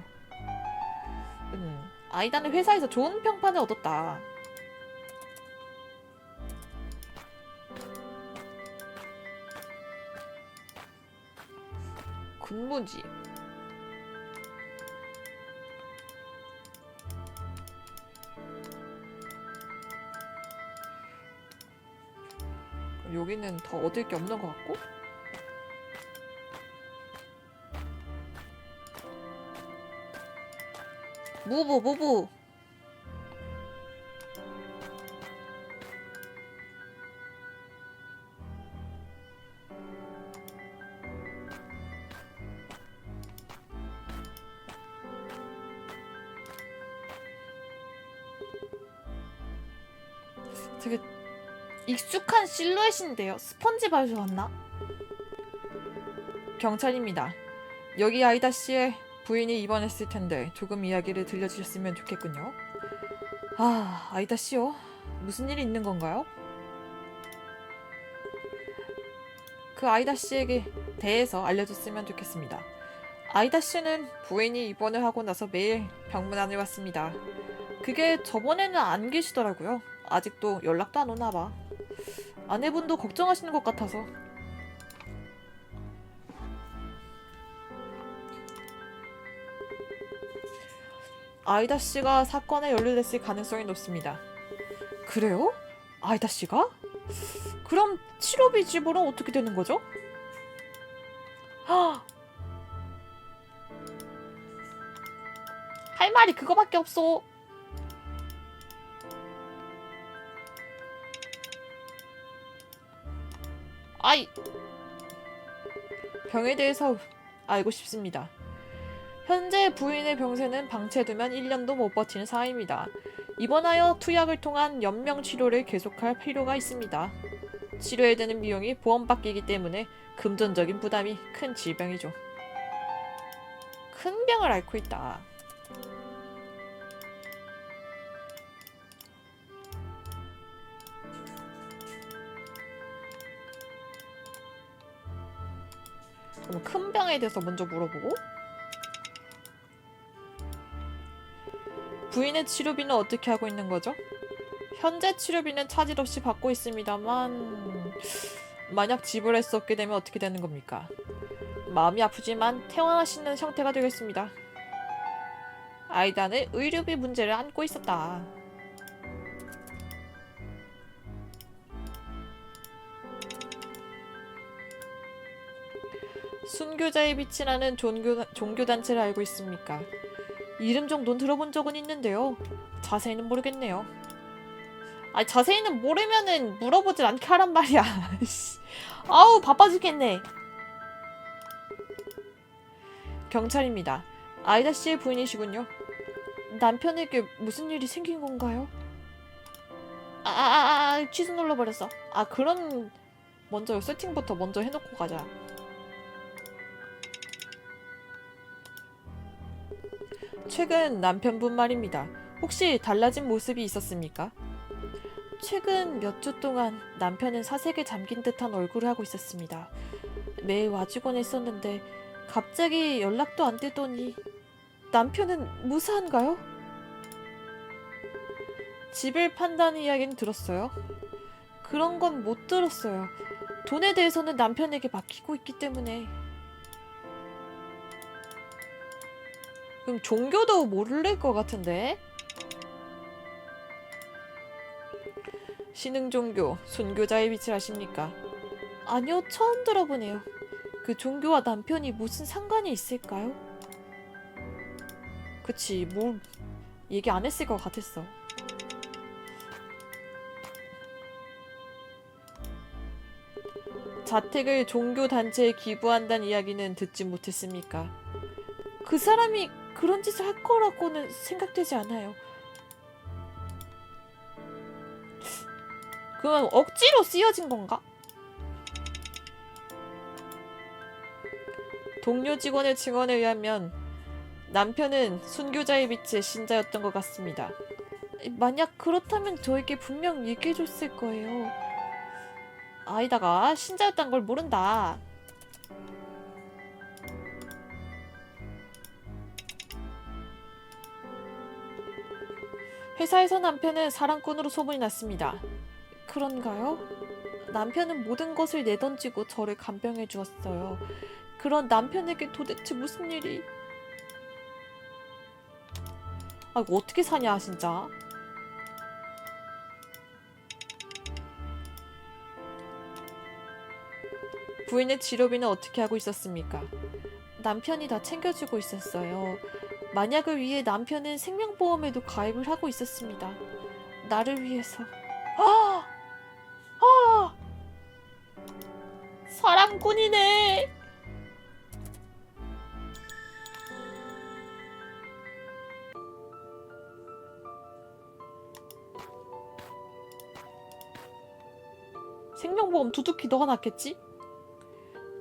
아이다는 회사에서 좋은 평판을 얻었다. 근무지. 여기는 더 얻을 게 없는 것 같고? 무부. 되게 익숙한 실루엣인데요. 스펀지밥에서 왔나? 경찰입니다. 여기 아이다 씨의 부인이 입원했을 텐데 조금 이야기를 들려주셨으면 좋겠군요. 아, 아이다 씨요? 무슨 일이 있는 건가요? 그 아이다 씨에게 대해서 알려줬으면 좋겠습니다. 아이다 씨는 부인이 입원을 하고 나서 매일 병문안을 왔습니다. 그게 저번에는 안 계시더라고요. 아직도 연락도 안 오나 봐. 아내분도 걱정하시는 것 같아서. 아이다 씨가 사건에 연루됐을 가능성이 높습니다. 그래요? 아이다 씨가? 그럼 치료비 지불은 어떻게 되는 거죠? 할 말이 그거밖에 없어. 아이, 병에 대해서 알고 싶습니다. 현재 부인의 병세는 방치해두면 1년도 못 버티는 상황입니다. 입원하여 투약을 통한 연명 치료를 계속할 필요가 있습니다. 치료에 드는 비용이 보험받기이기 때문에 금전적인 부담이 큰 질병이죠. 큰 병을 앓고 있다. 그럼 큰 병에 대해서 먼저 물어보고, 부인의 치료비는 어떻게 하고 있는 거죠? 현재 치료비는 차질 없이 받고 있습니다만 만약 지불할 수 없게 되면 어떻게 되는 겁니까? 마음이 아프지만 퇴원하시는 형태가 되겠습니다. 아이다는 의료비 문제를 안고 있었다. 순교자의 빛이라는 종교단체를 알고 있습니까? 이름 정도는 들어본 적은 있는데요. 자세히는 모르겠네요. 아니, 자세히는 모르면은 물어보질 않게 하란 말이야. 아우, 바빠 죽겠네. 경찰입니다. 아이다 씨의 부인이시군요. 남편에게 무슨 일이 생긴 건가요? 취소 눌러버렸어. 그럼 먼저 세팅부터 먼저 해놓고 가자. 최근 남편분 말입니다. 혹시 달라진 모습이 있었습니까? 최근 몇 주 동안 남편은 사색에 잠긴 듯한 얼굴을 하고 있었습니다. 매일 와주곤 했었는데 갑자기 연락도 안 되더니 남편은 무사한가요? 집을 판다는 이야기는 들었어요. 그런 건 못 들었어요. 돈에 대해서는 남편에게 맡기고 있기 때문에. 그럼 종교도 모를 것 같은데? 신흥종교, 순교자의 빛을 아십니까? 아니요, 처음 들어보네요. 그 종교와 남편이 무슨 상관이 있을까요? 그치, 뭘 얘기 안 했을 것 같았어. 자택을 종교단체에 기부한다는 이야기는 듣지 못했습니까? 그 사람이 그런 짓을 할 거라고는 생각되지 않아요. 그러면 억지로 쓰여진 건가? 동료 직원의 증언에 의하면 남편은 순교자의 빛의 신자였던 것 같습니다. 만약 그렇다면 저에게 분명 얘기해줬을 거예요. 아이다가 신자였단 걸 모른다. 회사에서 남편은 사랑꾼으로 소문이 났습니다. 그런가요? 남편은 모든 것을 내던지고 저를 간병해 주었어요. 그런 남편에게 도대체 무슨 일이... 이거 어떻게 사냐 진짜. 부인의 치료비는 어떻게 하고 있었습니까? 남편이 다 챙겨주고 있었어요. 만약을 위해 남편은 생명보험에도 가입을 하고 있었습니다. 나를 위해서. 아! 아! 사랑꾼이네. 생명보험 두둑히 넣어놨겠지?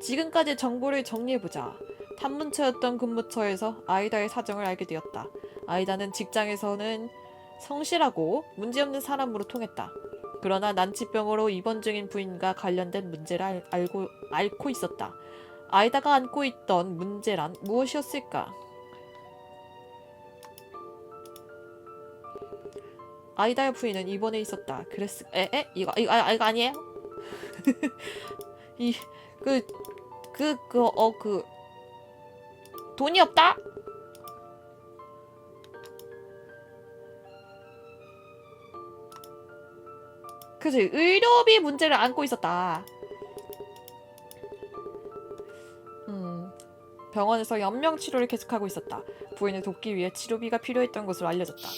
지금까지 정보를 정리해보자. 탐문처였던 근무처에서 아이다의 사정을 알게 되었다. 아이다는 직장에서는 성실하고 문제없는 사람으로 통했다. 그러나 난치병으로 입원 중인 부인과 관련된 문제를 앓고 있었다. 아이다가 안고 있던 문제란 무엇이었을까? 아이다의 부인은 입원해 있었다. 이거 아니에요? 돈이 없다? 그치, 의료비 문제를 안고 있었다. 병원에서 연명 치료를 계속하고 있었다. 부인을 돕기 위해 치료비가 필요했던 것으로 알려졌다.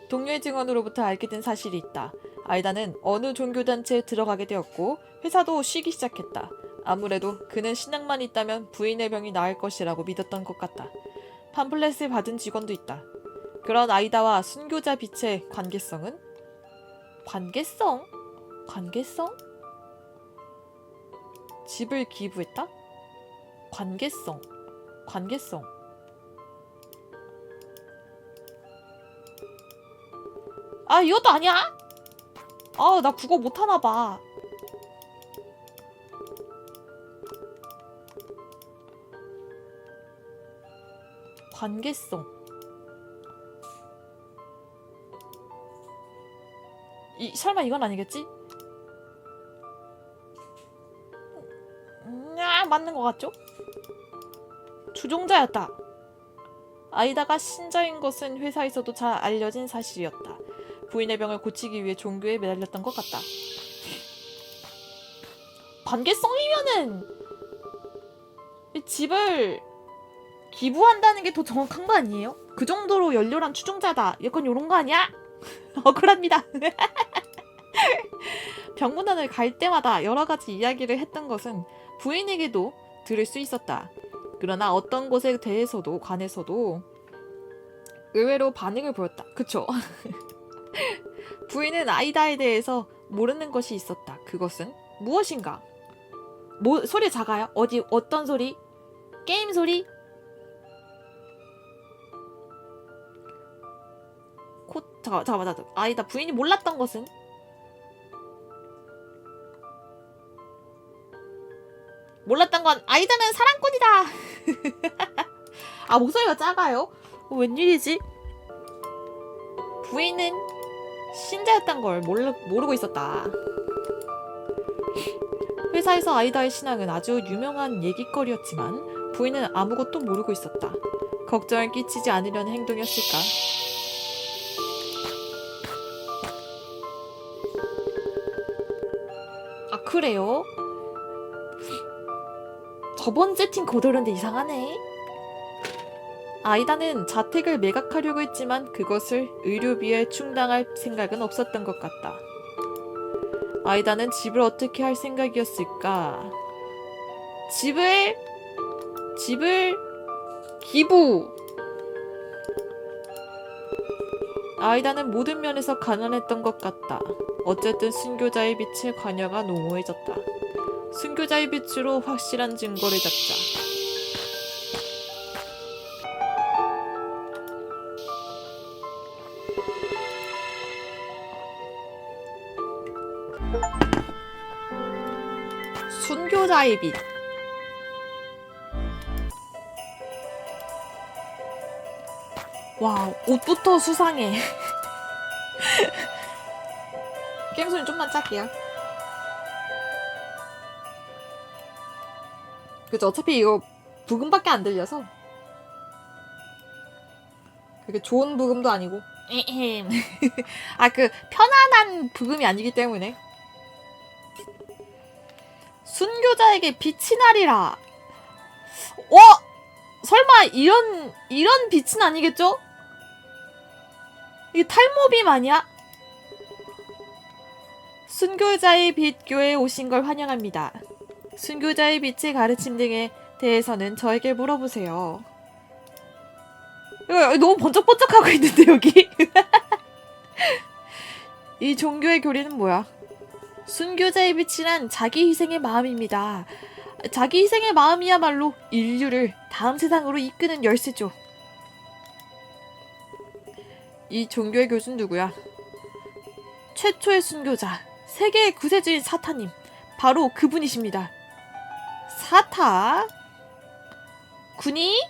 동료의 증언으로부터 알게 된 사실이 있다. 아이다는 어느 종교단체에 들어가게 되었고 회사도 쉬기 시작했다. 아무래도 그는 신앙만 있다면 부인의 병이 나을 것이라고 믿었던 것 같다. 팜플렛을 받은 직원도 있다. 그런 아이다와 순교자 빛의 관계성은? 관계성? 집을 기부했다? 관계성. 아, 이것도 아니야? 아, 나 국어 못하나봐. 관계성. 설마 이건 아니겠지? 맞는 것 같죠? 주종자였다. 아이다가 신자인 것은 회사에서도 잘 알려진 사실이었다. 부인의 병을 고치기 위해 종교에 매달렸던 것 같다. 관계성이면은 집을 기부한다는 게 더 정확한 거 아니에요? 그 정도로 열렬한 추종자다. 약간 요런 거 아니야? 억울합니다. 병문안을 갈 때마다 여러 가지 이야기를 했던 것은 부인에게도 들을 수 있었다. 그러나 어떤 것에 대해서도 관해서도 의외로 반응을 보였다. 그쵸? 부인은 아이다에 대해서 모르는 것이 있었다. 그것은 무엇인가? 소리 작아요? 어떤 소리? 게임 소리? 잠깐만. 아이다 부인이 몰랐던 것은? 몰랐던 건 아이다는 사랑꾼이다. 아, 목소리가 작아요? 웬일이지? 부인은 신자였던 걸 모르고 있었다. 회사에서 아이다의 신앙은 아주 유명한 얘기거리였지만 부인은 아무것도 모르고 있었다. 걱정을 끼치지 않으려는 행동이었을까? 아, 그래요? 저번 세팅 그대로인데 이상하네. 아이다는 자택을 매각하려고 했지만 그것을 의료비에 충당할 생각은 없었던 것 같다. 아이다는 집을 어떻게 할 생각이었을까? 집을 기부. 아이다는 모든 면에서 가난했던 것 같다. 어쨌든 순교자의 빛에 관여가 농후해졌다. 순교자의 빛으로 확실한 증거를 잡자. 순교자의 빛. 와, 옷부터 수상해. 게임 소리 좀만 짤게요. 그죠? 어차피 이거 부금밖에 안 들려서 그게 좋은 부금도 아니고 아, 그 편안한 부금이 아니기 때문에. 순교자에게 빛이 나리라. 설마 이런 빛은 아니겠죠? 이게 탈모빔 아니야? 순교자의 빛 교회에 오신 걸 환영합니다. 순교자의 빛의 가르침 등에 대해서는 저에게 물어보세요. 이거 너무 번쩍번쩍하고 있는데 여기? 이 종교의 교리는 뭐야? 순교자의 빛이란 자기 희생의 마음입니다. 자기 희생의 마음이야말로 인류를 다음 세상으로 이끄는 열쇠죠. 이 종교의 교주는 누구야? 최초의 순교자, 세계의 구세주인 사타님, 바로 그분이십니다. 사타? 군이?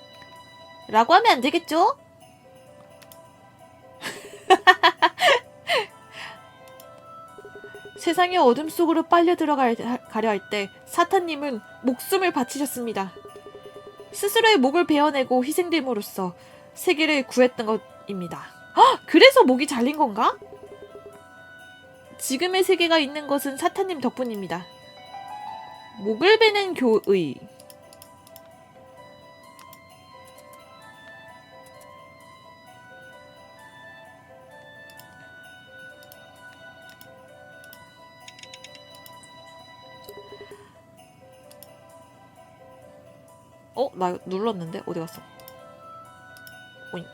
라고 하면 안 되겠죠? 세상의 어둠 속으로 빨려 들어가려 할 때 사탄님은 목숨을 바치셨습니다. 스스로의 목을 베어내고 희생됨으로써 세계를 구했던 것입니다. 그래서 목이 잘린 건가? 지금의 세계가 있는 것은 사탄님 덕분입니다. 목을 베는 교의. 나 눌렀는데? 어디 갔어? 오잉.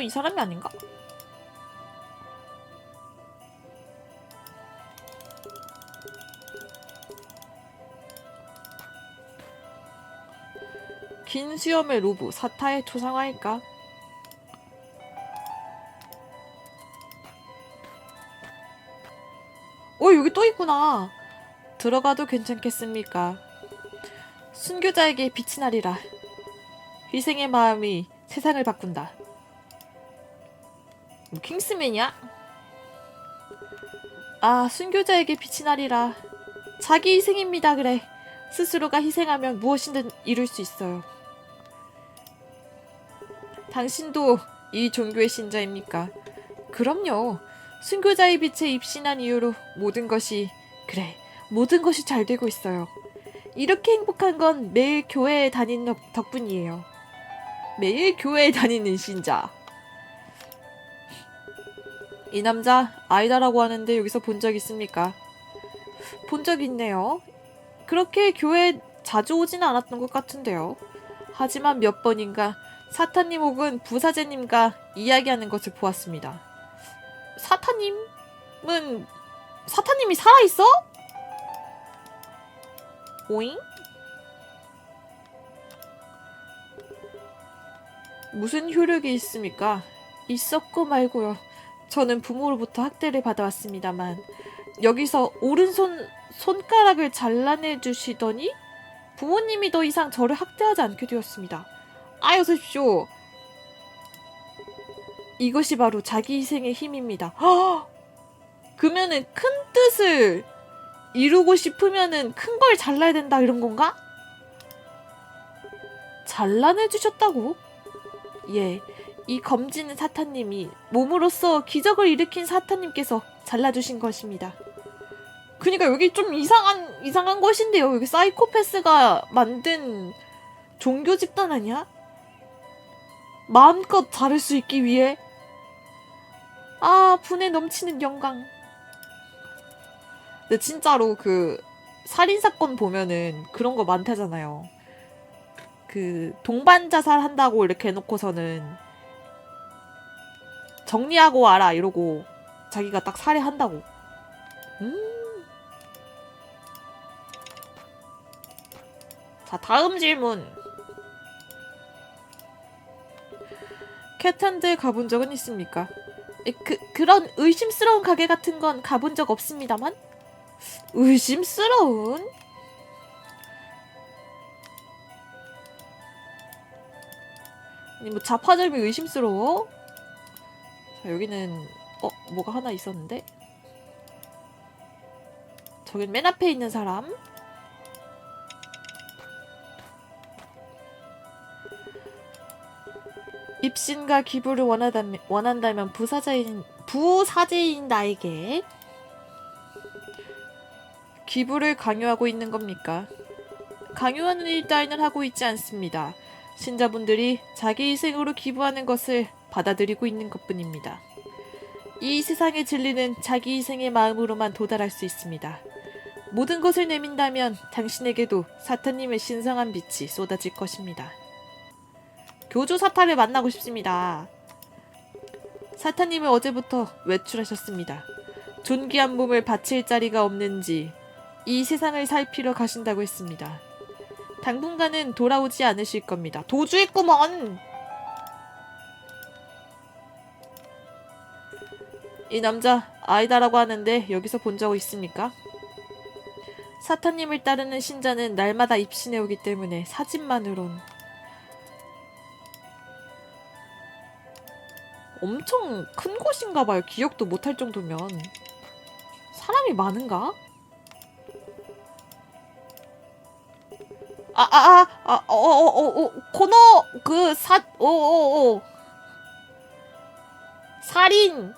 이 사람이 아닌가? 긴 수염의 로브, 사타의 초상화일까? 여기 또 있구나. 들어가도 괜찮겠습니까? 순교자에게 빛이 나리라. 희생의 마음이 세상을 바꾼다. 킹스맨이야? 순교자에게 빛이 나리라. 자기 희생입니다. 그래. 스스로가 희생하면 무엇이든 이룰 수 있어요. 당신도 이 종교의 신자입니까? 그럼요. 순교자의 빛에 입신한 이후로 모든 것이 잘 되고 있어요. 이렇게 행복한 건 매일 교회에 다니는 덕분이에요. 매일 교회에 다니는 신자. 이 남자 아이다라고 하는데 여기서 본 적 있습니까? 본 적 있네요. 그렇게 교회에 자주 오지는 않았던 것 같은데요. 하지만 몇 번인가 사탄님 혹은 부사제님과 이야기하는 것을 보았습니다. 사탄님이 살아있어? 오잉? 무슨 효력이 있습니까? 있었고 말고요. 저는 부모로부터 학대를 받아왔습니다만 여기서 오른손 손가락을 잘라내 주시더니 부모님이 더 이상 저를 학대하지 않게 되었습니다. 어서 오십시오. 이것이 바로 자기 희생의 힘입니다. 그러면은 큰 뜻을 이루고 싶으면은 큰 걸 잘라야 된다 이런 건가? 잘라내 주셨다고? 예, 이 검지는 사탄님이 몸으로써 기적을 일으킨 사탄님께서 잘라주신 것입니다. 그니까 여기 좀 이상한 것인데요. 여기 사이코패스가 만든 종교 집단 아니야? 마음껏 자를 수 있기 위해. 분에 넘치는 영광. 근데 진짜로 그 살인사건 보면은 그런 거 많다잖아요. 그 동반 자살한다고 이렇게 해놓고서는 정리하고 와라 이러고 자기가 딱 살해한다고. 자, 다음 질문. 캣핸드 가본 적은 있습니까? 그런 의심스러운 가게 같은 건 가본 적 없습니다만? 의심스러운? 아니 뭐 자파점이 의심스러워? 자, 여기는 뭐가 하나 있었는데? 저긴 맨 앞에 있는 사람. 입신과 기부를 원한다면 부사제인 나에게 기부를 강요하고 있는 겁니까? 강요하는 일 따위는 하고 있지 않습니다. 신자분들이 자기 희생으로 기부하는 것을 받아들이고 있는 것뿐입니다. 이 세상의 진리는 자기 희생의 마음으로만 도달할 수 있습니다. 모든 것을 내민다면 당신에게도 사탄님의 신성한 빛이 쏟아질 것입니다. 교주 사탄을 만나고 싶습니다. 사탄님은 어제부터 외출하셨습니다. 존귀한 몸을 바칠 자리가 없는지 이 세상을 살피러 가신다고 했습니다. 당분간은 돌아오지 않으실 겁니다. 도주했구먼! 이 남자 아이다라고 하는데 여기서 본 적 있습니까? 사탄님을 따르는 신자는 날마다 입신해오기 때문에 사진만으론 엄청 큰 곳인가봐요. 기억도 못할 정도면. 사람이 많은가? 코너, 살인,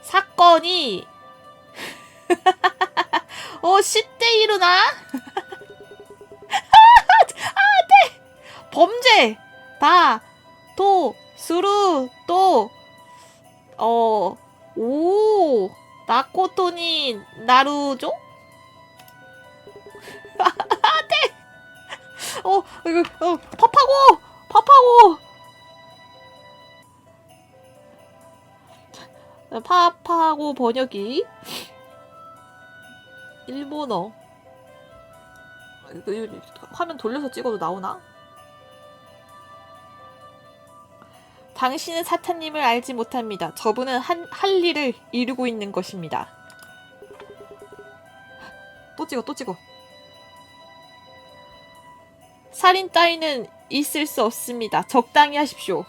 사건이, 10대 일어나? 네! 범죄, 수루, 나코토니, 나루죠? 네! 파파고! 파파고 번역기. 일본어. 화면 돌려서 찍어도 나오나? 당신은 사탄님을 알지 못합니다. 저분은 할 일을 이루고 있는 것입니다. 또 찍어. 살인 따위는 있을 수 없습니다. 적당히 하십시오.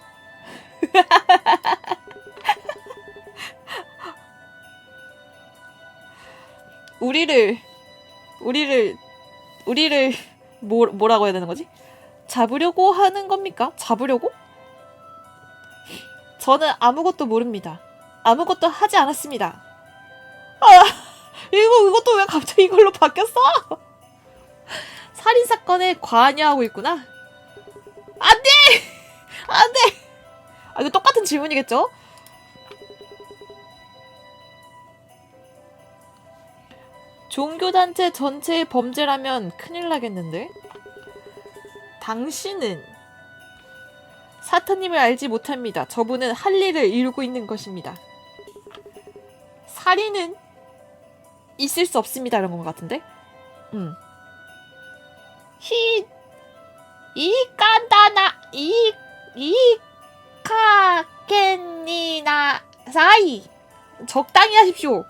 우리를 뭐라고 해야 되는 거지? 잡으려고 하는 겁니까? 잡으려고? 저는 아무것도 모릅니다. 아무것도 하지 않았습니다. 이것도 왜 갑자기 이걸로 바뀌었어? 살인사건에 관여하고 있구나. 안 돼! 이거 똑같은 질문이겠죠? 종교단체 전체의 범죄라면 큰일 나겠는데? 당신은 사탄님을 알지 못합니다. 저분은 할 일을 이루고 있는 것입니다. 살인은 있을 수 없습니다. 이런 것 같은데? 이카케니나 사이 적당히 하십시오.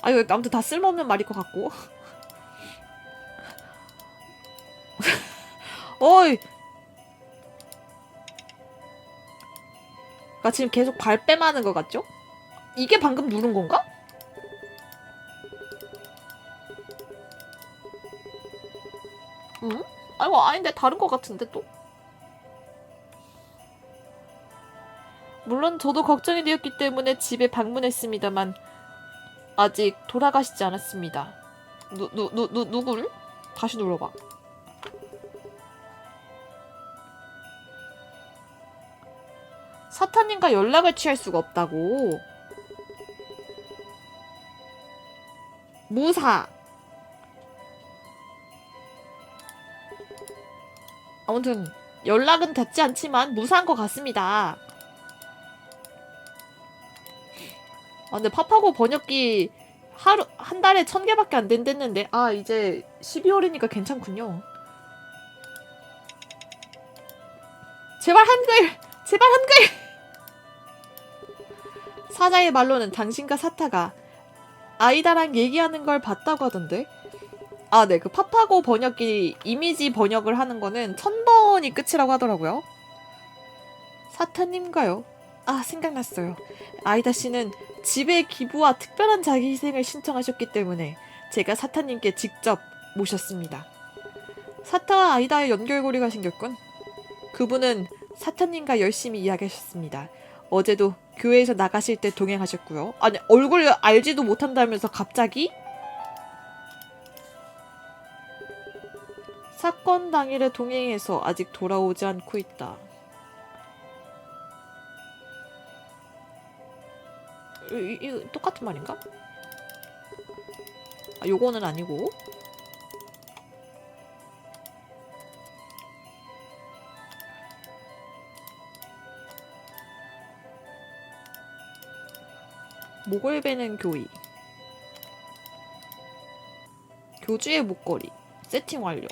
이거 아무튼 다 쓸모없는 말일 것 같고. 어이. 나 지금 계속 발뺌하는 것 같죠? 이게 방금 누른 건가? 응? 아닌데 다른 것 같은데 또? 물론 저도 걱정이 되었기 때문에 집에 방문했습니다만 아직 돌아가시지 않았습니다. 누구를? 다시 눌러봐. 사탄님과 연락을 취할 수가 없다고. 무사. 아무튼 연락은 닿지 않지만 무사한 것 같습니다. 근데 파파고 번역기 한 달에 1000개밖에 안 된댔는데 이제 12월이니까 괜찮군요. 제발 한글! 사자의 말로는 당신과 사타가 아이다랑 얘기하는 걸 봤다고 하던데? 네, 그 파파고 번역기 이미지 번역을 하는 거는 1000번이 끝이라고 하더라고요. 사타님가요? 생각났어요. 아이다 씨는 집의 기부와 특별한 자기 희생을 신청하셨기 때문에 제가 사타님께 직접 모셨습니다. 사타와 아이다의 연결고리가 생겼군. 그분은 사타님과 열심히 이야기하셨습니다. 어제도 교회에서 나가실 때 동행하셨고요. 아니, 얼굴 알지도 못한다면서 갑자기? 사건 당일에 동행해서 아직 돌아오지 않고 있다. 이 똑같은 말인가? 아, 요거는 아니고. 목을 베는 교의. 교주의 목걸이. 세팅 완료.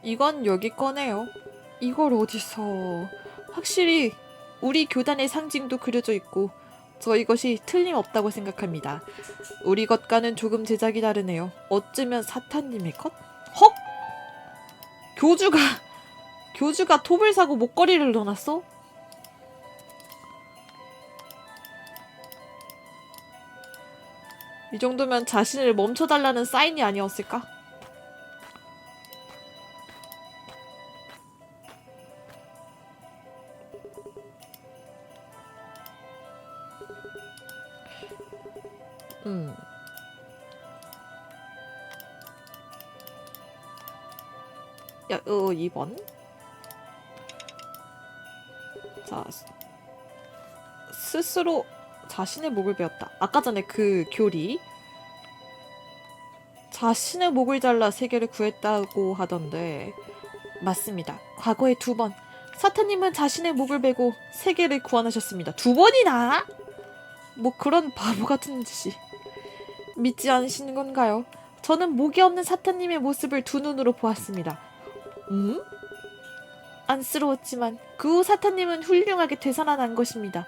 이건 여기 거네요. 이걸 어디서... 확실히 우리 교단의 상징도 그려져 있고 저 이것이 틀림없다고 생각합니다. 우리 것과는 조금 제작이 다르네요. 어쩌면 사탄님의 것? 헉! 교주가 톱을 사고 목걸이를 넣어놨어? 이 정도면 자신을 멈춰달라는 사인이 아니었을까? 야, 2번. 자, 스스로 자신의 목을 베었다. 아까 전에 그 교리. 자신의 목을 잘라 세계를 구했다고 하던데 맞습니다. 과거에 2번 사탄님은 자신의 목을 베고 세계를 구원하셨습니다. 2번이나? 뭐 그런 바보 같은 짓이. 믿지 않으시는 건가요? 저는 목이 없는 사탄님의 모습을 2눈으로 보았습니다. 안쓰러웠지만 그 후 사탄님은 훌륭하게 되살아난 것입니다.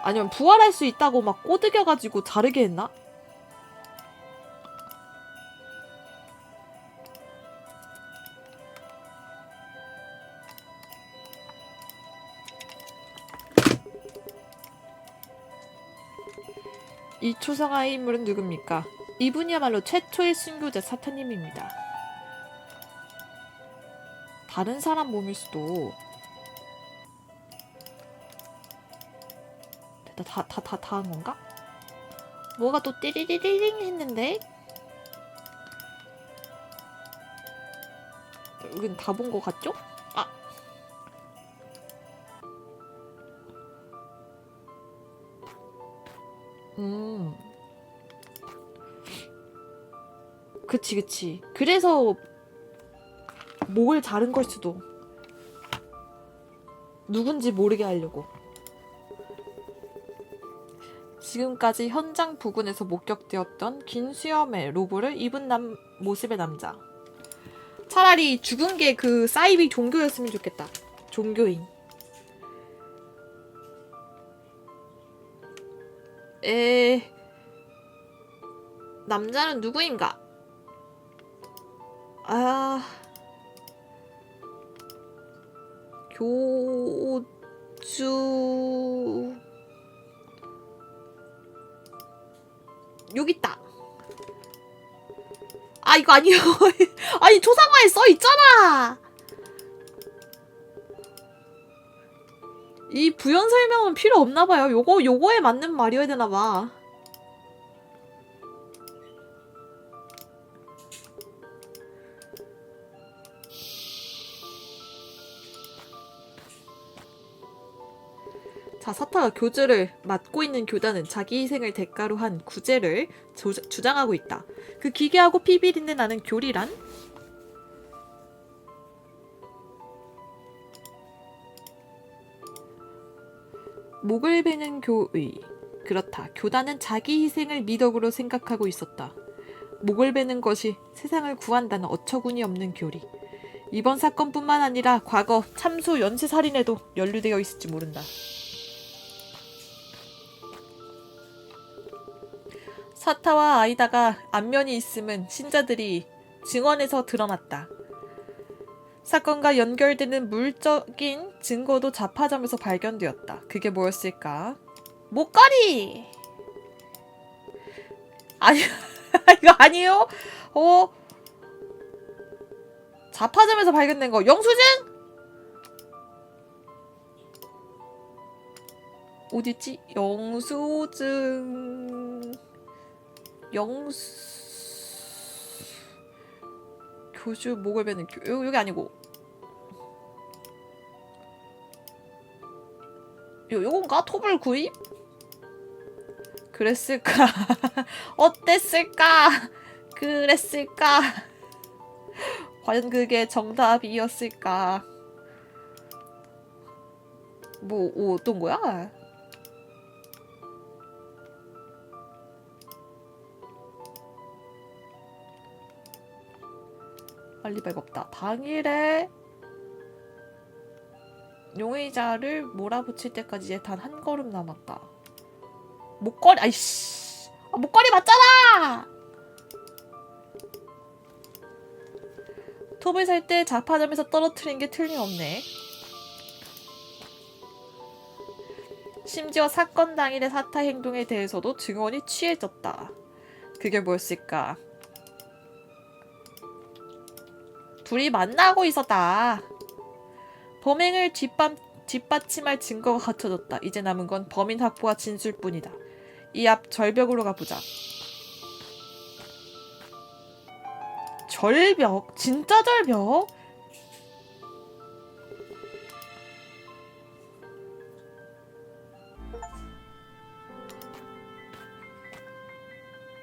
아니면 부활할 수 있다고 막 꼬드겨가지고 자르게 했나? 이 초상화의 인물은 누굽니까? 이분이야말로 최초의 순교자 사탄님입니다. 다른 사람 몸일 수도. 다 한 건가? 뭐가 또 띠리리링 했는데? 여긴 다 본 거 같죠? 아! 그치. 그래서 목을 자른 걸 수도. 누군지 모르게 하려고. 지금까지 현장 부근에서 목격되었던 긴 수염의 로브를 입은 모습의 남자. 차라리 죽은 게 그 사이비 종교였으면 좋겠다. 종교인. 남자는 누구인가? 교주... 여기 있다. 아, 이거 아니에요. 아니, 초상화에 써 있잖아. 이 부연 설명은 필요 없나 봐요. 요거에 맞는 말이어야 되나 봐. 자, 사타가 교주를 맡고 있는 교단은 자기 희생을 대가로 한 구제를 주장하고 있다. 그 기괴하고 피비린내 나는 교리란? 목을 베는 교의. 그렇다. 교단은 자기 희생을 미덕으로 생각하고 있었다. 목을 베는 것이 세상을 구한다는 어처구니 없는 교리. 이번 사건뿐만 아니라 과거 참수 연쇄살인에도 연루되어 있을지 모른다. 사타와 아이다가 안면이 있음은 신자들이 증언에서 드러났다. 사건과 연결되는 물적인 증거도 자파점에서 발견되었다. 그게 뭐였을까? 목걸이! 아니, 이거 아니에요? 자파점에서 발견된 거. 영수증? 어딨지? 영수증... 교주 목을 베는 여기 아니고 요건가? 토벌 구입? 그랬을까? 어땠을까? 그랬을까? 과연 그게 정답이었을까? 뭐 어떤 거야? 알리바이가 없다. 당일에 용의자를 몰아붙일 때까지 이제 단 한 걸음 남았다. 목걸이 아이씨 목걸이 맞잖아. 톱을 살 때 자파점에서 떨어뜨린 게 틀림없네. 심지어 사건 당일의 사타 행동에 대해서도 증언이 취해졌다. 그게 뭐였을까? 둘이 만나고 있었다. 범행을 뒷받침할 증거가 갖춰졌다. 이제 남은 건 범인 확보와 진술뿐이다. 이 앞 절벽으로 가보자. 절벽? 진짜 절벽?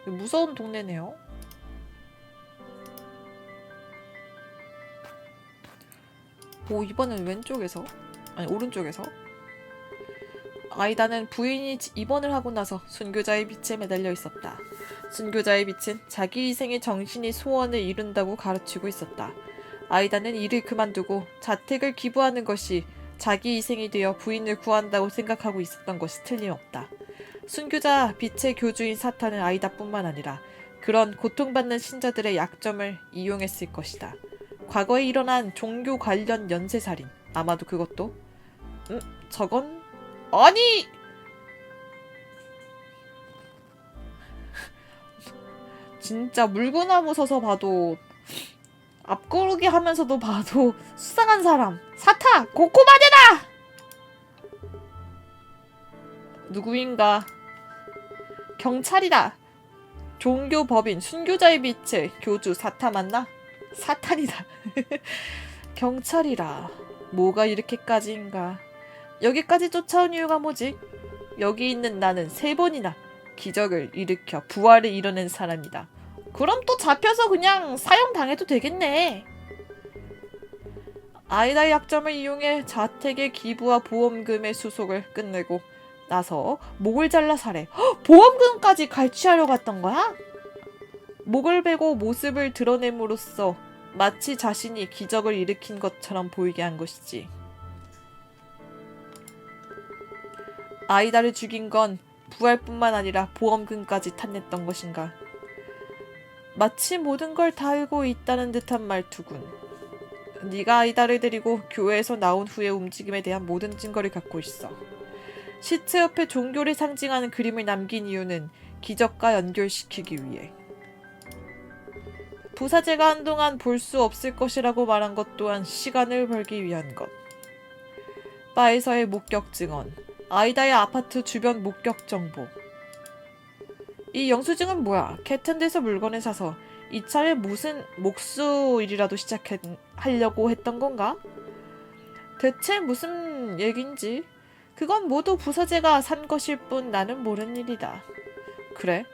무서운 동네네요. 오, 이번엔 왼쪽에서? 아니, 오른쪽에서? 아이다는 부인이 입원을 하고 나서 순교자의 빛에 매달려 있었다. 순교자의 빛은 자기 희생의 정신이 소원을 이룬다고 가르치고 있었다. 아이다는 일을 그만두고 자택을 기부하는 것이 자기 희생이 되어 부인을 구한다고 생각하고 있었던 것이 틀림없다. 순교자 빛의 교주인 사탄은 아이다뿐만 아니라 그런 고통받는 신자들의 약점을 이용했을 것이다. 과거에 일어난 종교 관련 연쇄살인, 아마도 그것도? 저건? 아니! 진짜 물구나무 서서 봐도 앞구르기 하면서도 봐도 수상한 사람. 사타! 고코마대다! 누구인가? 경찰이다. 종교법인 순교자의 빛의 교주 사타 맞나? 사탄이다. 경찰이라. 뭐가 이렇게까지인가? 여기까지 쫓아온 이유가 뭐지? 여기 있는 나는 3번이나 기적을 일으켜 부활을 이뤄낸 사람이다. 그럼 또 잡혀서 그냥 사형당해도 되겠네. 아이다의 약점을 이용해 자택의 기부와 보험금의 수속을 끝내고 나서 목을 잘라 살해. 헉, 보험금까지 갈취하려 갔던 거야? 목을 베고 모습을 드러냄으로써 마치 자신이 기적을 일으킨 것처럼 보이게 한 것이지. 아이다를 죽인 건 부활뿐만 아니라 보험금까지 탓냈던 것인가. 마치 모든 걸 다 알고 있다는 듯한 말투군. 네가 아이다를 데리고 교회에서 나온 후의 움직임에 대한 모든 증거를 갖고 있어. 시체 옆에 종교를 상징하는 그림을 남긴 이유는 기적과 연결시키기 위해. 부사제가 한동안 볼 수 없을 것이라고 말한 것 또한 시간을 벌기 위한 것. 바에서의 목격 증언, 아이다의 아파트 주변 목격 정보. 이 영수증은 뭐야? 캣텐드에서 물건을 사서 이참에 무슨 목수일이라도 시작하려고 했던 건가? 대체 무슨 얘긴지? 그건 모두 부사제가 산 것일 뿐 나는 모르는 일이다. 그래?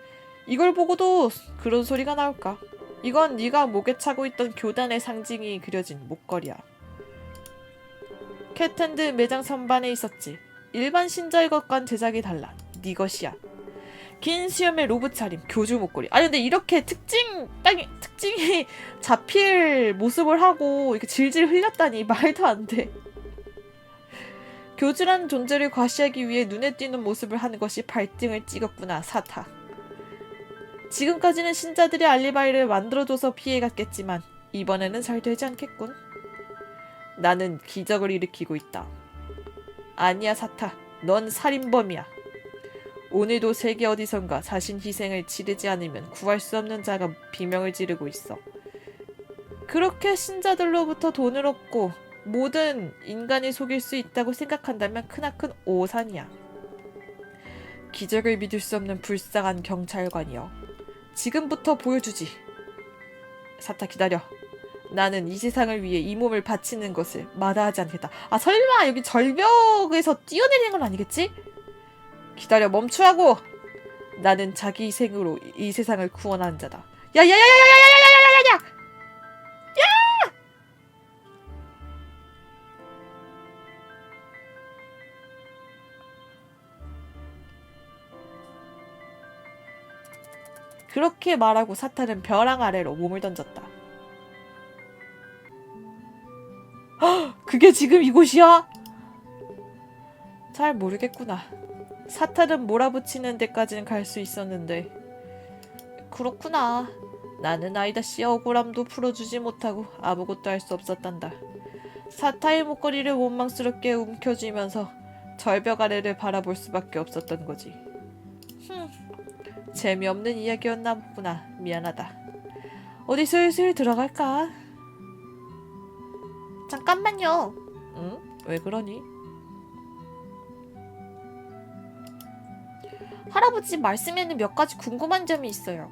이걸 보고도 그런 소리가 나올까? 이건 네가 목에 차고 있던 교단의 상징이 그려진 목걸이야. 캣텐드 매장 선반에 있었지. 일반 신자의 것과는 제작이 달라. 네 것이야. 긴 수염의 로브 차림, 교주 목걸이. 아니 근데 이렇게 특징이 잡힐 모습을 하고 이렇게 질질 흘렸다니 말도 안 돼. 교주라는 존재를 과시하기 위해 눈에 띄는 모습을 하는 것이 발등을 찍었구나, 사타. 지금까지는 신자들의 알리바이를 만들어줘서 피해갔겠지만 이번에는 잘 되지 않겠군. 나는 기적을 일으키고 있다. 아니야, 사타. 넌 살인범이야. 오늘도 세계 어디선가 자신 희생을 치르지 않으면 구할 수 없는 자가 비명을 지르고 있어. 그렇게 신자들로부터 돈을 얻고 모든 인간을 속일 수 있다고 생각한다면 크나큰 오산이야. 기적을 믿을 수 없는 불쌍한 경찰관이여. 지금부터 보여주지. 사타 기다려. 나는 이 세상을 위해 이 몸을 바치는 것을 마다하지 않겠다. 아 설마 여기 절벽에서 뛰어내리는 건 아니겠지? 기다려 멈추라고. 나는 자기 희생으로 이 세상을 구원하는 자다. 야야야야야야야야야야야! 그렇게 말하고 사탄은 벼랑 아래로 몸을 던졌다. 헉, 그게 지금 이곳이야? 잘 모르겠구나. 사탄은 몰아붙이는 데까지는 갈 수 있었는데. 그렇구나. 나는 아이다 씨의 억울함도 풀어주지 못하고 아무것도 할 수 없었단다. 사타의 목걸이를 원망스럽게 움켜쥐면서 절벽 아래를 바라볼 수밖에 없었던 거지. 재미없는 이야기였나 보구나. 미안하다. 어디 슬슬 들어갈까? 잠깐만요. 응? 왜 그러니? 할아버지 말씀에는 몇 가지 궁금한 점이 있어요.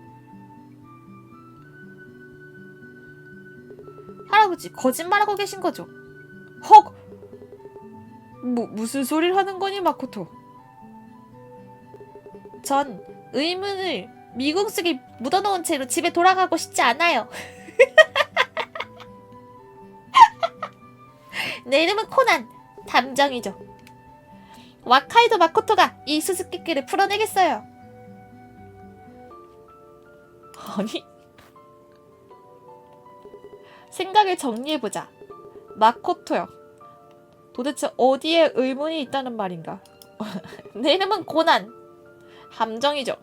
할아버지 거짓말하고 계신 거죠? 헉! 무슨 소리를 하는 거니 마코토? 전 의문을 미궁 속에 묻어놓은 채로 집에 돌아가고 싶지 않아요. 내 이름은 코난. 담정이죠. 와카이도 마코토가 이 수수께끼를 풀어내겠어요. 아니? 생각을 정리해보자. 마코토요. 도대체 어디에 의문이 있다는 말인가? 내 이름은 고난. 함정이죠.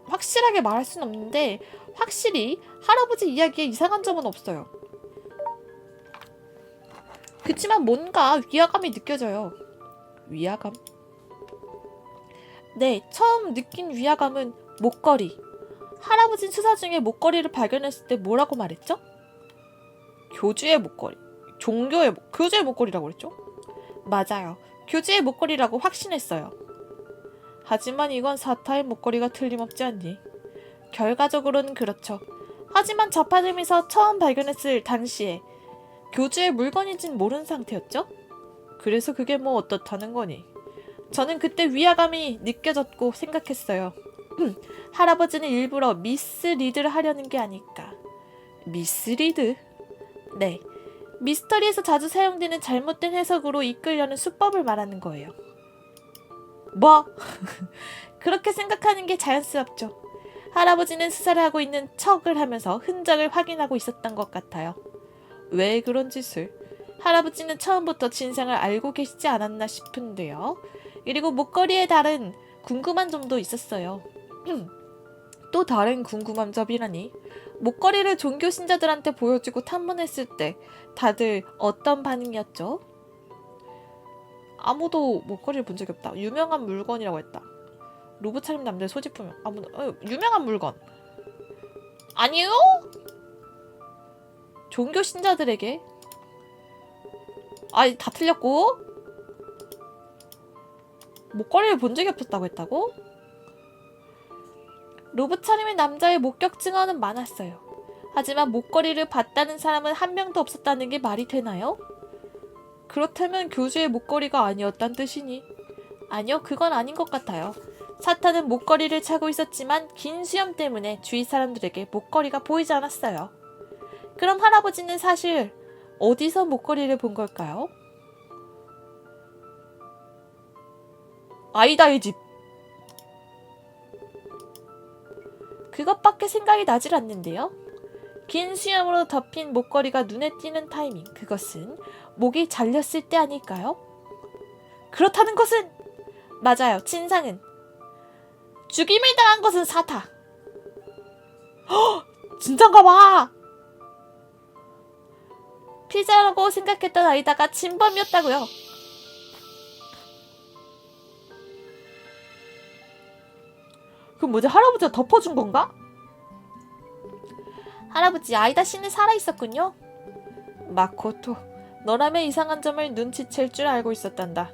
확실하게 말할 순 없는데 확실히 할아버지 이야기에 이상한 점은 없어요. 그치만 뭔가 위화감이 느껴져요. 위화감? 네, 처음 느낀 위화감은 목걸이. 할아버지는 수사 중에 목걸이를 발견했을 때 뭐라고 말했죠? 교주의 목걸이. 교주의 목걸이라고 그랬죠? 맞아요. 교주의 목걸이라고 확신했어요. 하지만 이건 사타의 목걸이가 틀림없지 않니? 결과적으로는 그렇죠. 하지만 저파점에서 처음 발견했을 당시에 교주의 물건인진 모르는 상태였죠? 그래서 그게 뭐 어떻다는 거니? 저는 그때 위화감이 느껴졌고 생각했어요. 할아버지는 일부러 미스리드를 하려는 게 아닐까. 미스리드? 네. 미스터리에서 자주 사용되는 잘못된 해석으로 이끌려는 수법을 말하는 거예요. 뭐? 그렇게 생각하는 게 자연스럽죠. 할아버지는 수사를 하고 있는 척을 하면서 흔적을 확인하고 있었던 것 같아요. 왜 그런 짓을? 할아버지는 처음부터 진상을 알고 계시지 않았나 싶은데요. 그리고 목걸이에 다른 궁금한 점도 있었어요. 또 다른 궁금한 점이라니? 목걸이를 종교 신자들한테 보여주고 탐문했을 때 다들 어떤 반응이었죠? 아무도 목걸이를 본 적이 없다. 유명한 물건이라고 했다. 로봇 차림 남자의 소지품이요. 유명한 물건. 아니요? 종교 신자들에게? 아니 다 틀렸고? 목걸이를 본 적이 없었다고 했다고? 로봇 차림의 남자의 목격 증언은 많았어요. 하지만 목걸이를 봤다는 사람은 한 명도 없었다는 게 말이 되나요? 그렇다면 교주의 목걸이가 아니었단 뜻이니? 아니요, 그건 아닌 것 같아요. 사탄은 목걸이를 차고 있었지만 긴 수염 때문에 주위 사람들에게 목걸이가 보이지 않았어요. 그럼 할아버지는 사실 어디서 목걸이를 본 걸까요? 아이다의 집. 그것밖에 생각이 나질 않는데요. 긴 수염으로 덮인 목걸이가 눈에 띄는 타이밍, 그것은 목이 잘렸을 때 아닐까요? 그렇다는 것은 맞아요. 진상은 죽임을 당한 것은 사타. 헉! 진짠가 봐. 피자라고 생각했던 아이다가 진범이었다고요. 그럼 뭐지? 할아버지가 덮어준 건가? 할아버지, 아이다 씨는 살아있었군요. 마코토, 너라면 이상한 점을 눈치챌 줄 알고 있었단다.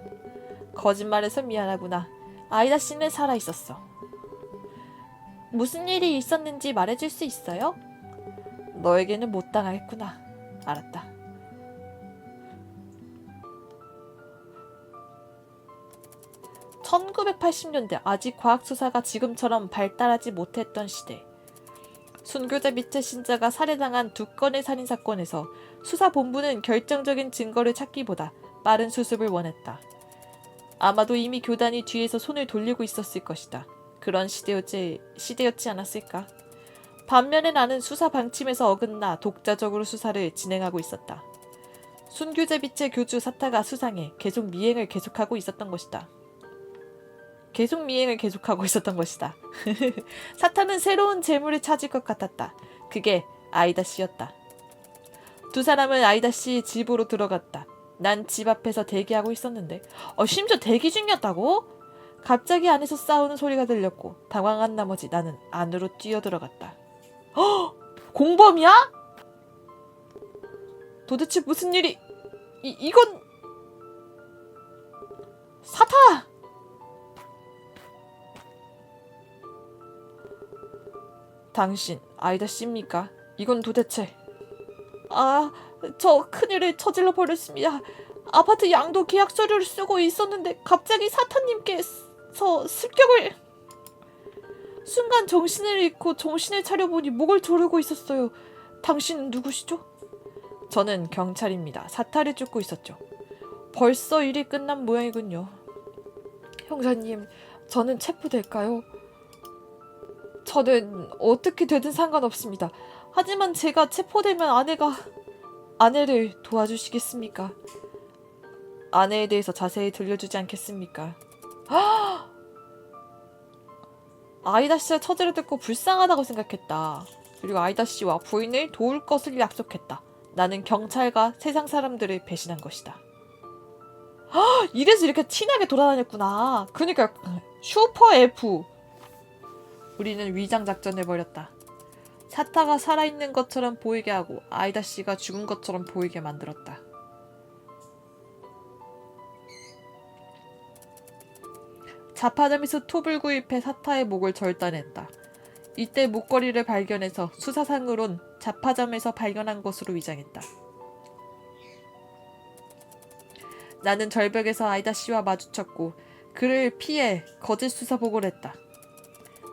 거짓말해서 미안하구나. 아이다 씨는 살아있었어. 무슨 일이 있었는지 말해줄 수 있어요? 너에게는 못 당하겠구나. 알았다. (1980년대) 아직 과학수사가 지금처럼 발달하지 못했던 시대. 순교자 밑의 신자가 살해당한 2건의 살인사건에서 수사본부는 결정적인 증거를 찾기보다 빠른 수습을 원했다. 아마도 이미 교단이 뒤에서 손을 돌리고 있었을 것이다. 그런 시대였지 않았을까? 반면에 나는 수사 방침에서 어긋나 독자적으로 수사를 진행하고 있었다. 순교자 빛의 교주 사타가 수상해 계속 미행을 계속하고 있었던 것이다. 사타는 새로운 재물을 찾을 것 같았다. 그게 아이다 씨였다. 두 사람은 아이다 씨의 집으로 들어갔다. 난 집 앞에서 대기하고 있었는데 심지어 대기 중이었다고? 갑자기 안에서 싸우는 소리가 들렸고 당황한 나머지 나는 안으로 뛰어들어갔다. 공범이야? 도대체 무슨 일이... 이건... 사타! 당신 아이다 씨입니까? 이건 도대체... 저 큰일을 저질러 버렸습니다. 아파트 양도 계약 서류를 쓰고 있었는데 갑자기 사타님께서 습격을... 순간 정신을 잃고 정신을 차려보니 목을 조르고 있었어요. 당신은 누구시죠? 저는 경찰입니다. 사타를 쫓고 있었죠. 벌써 일이 끝난 모양이군요. 형사님, 저는 체포될까요? 저는 어떻게 되든 상관없습니다. 하지만 제가 체포되면 아내를 도와주시겠습니까? 아내에 대해서 자세히 들려주지 않겠습니까? 아이다 씨의 처지를 듣고 불쌍하다고 생각했다. 그리고 아이다 씨와 부인을 도울 것을 약속했다. 나는 경찰과 세상 사람들을 배신한 것이다. 이래서 이렇게 티나게 돌아다녔구나. 그러니까 슈퍼 F. 우리는 위장 작전을 벌였다. 사타가 살아있는 것처럼 보이게 하고 아이다 씨가 죽은 것처럼 보이게 만들었다. 자파점에서 톱을 구입해 사타의 목을 절단했다. 이때 목걸이를 발견해서 수사상으론 자파점에서 발견한 것으로 위장했다. 나는 절벽에서 아이다 씨와 마주쳤고 그를 피해 거짓 수사 보고를 했다.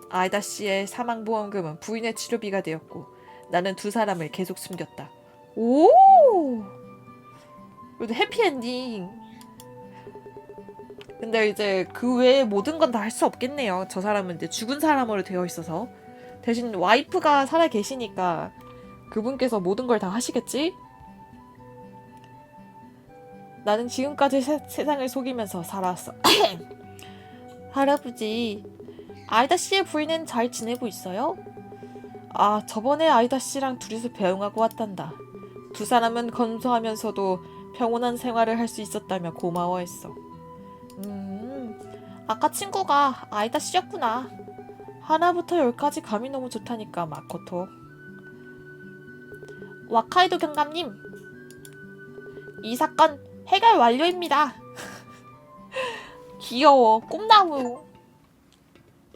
아이다 씨의 사망보험금은 부인의 치료비가 되었고 나는 두 사람을 계속 숨겼다. 오! 그래도 해피엔딩. 근데 이제 그 외에 모든 건 다 할 수 없겠네요. 저 사람은 이제 죽은 사람으로 되어 있어서. 대신 와이프가 살아 계시니까 그분께서 모든 걸 다 하시겠지? 나는 지금까지 세상을 속이면서 살아왔어. 할아버지, 아이다 씨의 부인은 잘 지내고 있어요? 저번에 아이다 씨랑 둘이서 배웅하고 왔단다. 두 사람은 건소하면서도 평온한 생활을 할 수 있었다며 고마워했어. 아까 친구가 아이다 씨였구나. 하나부터 10까지 감이 너무 좋다니까 마코토. 와카이도 경감님, 이 사건 해결 완료입니다. 귀여워. 꿈나무.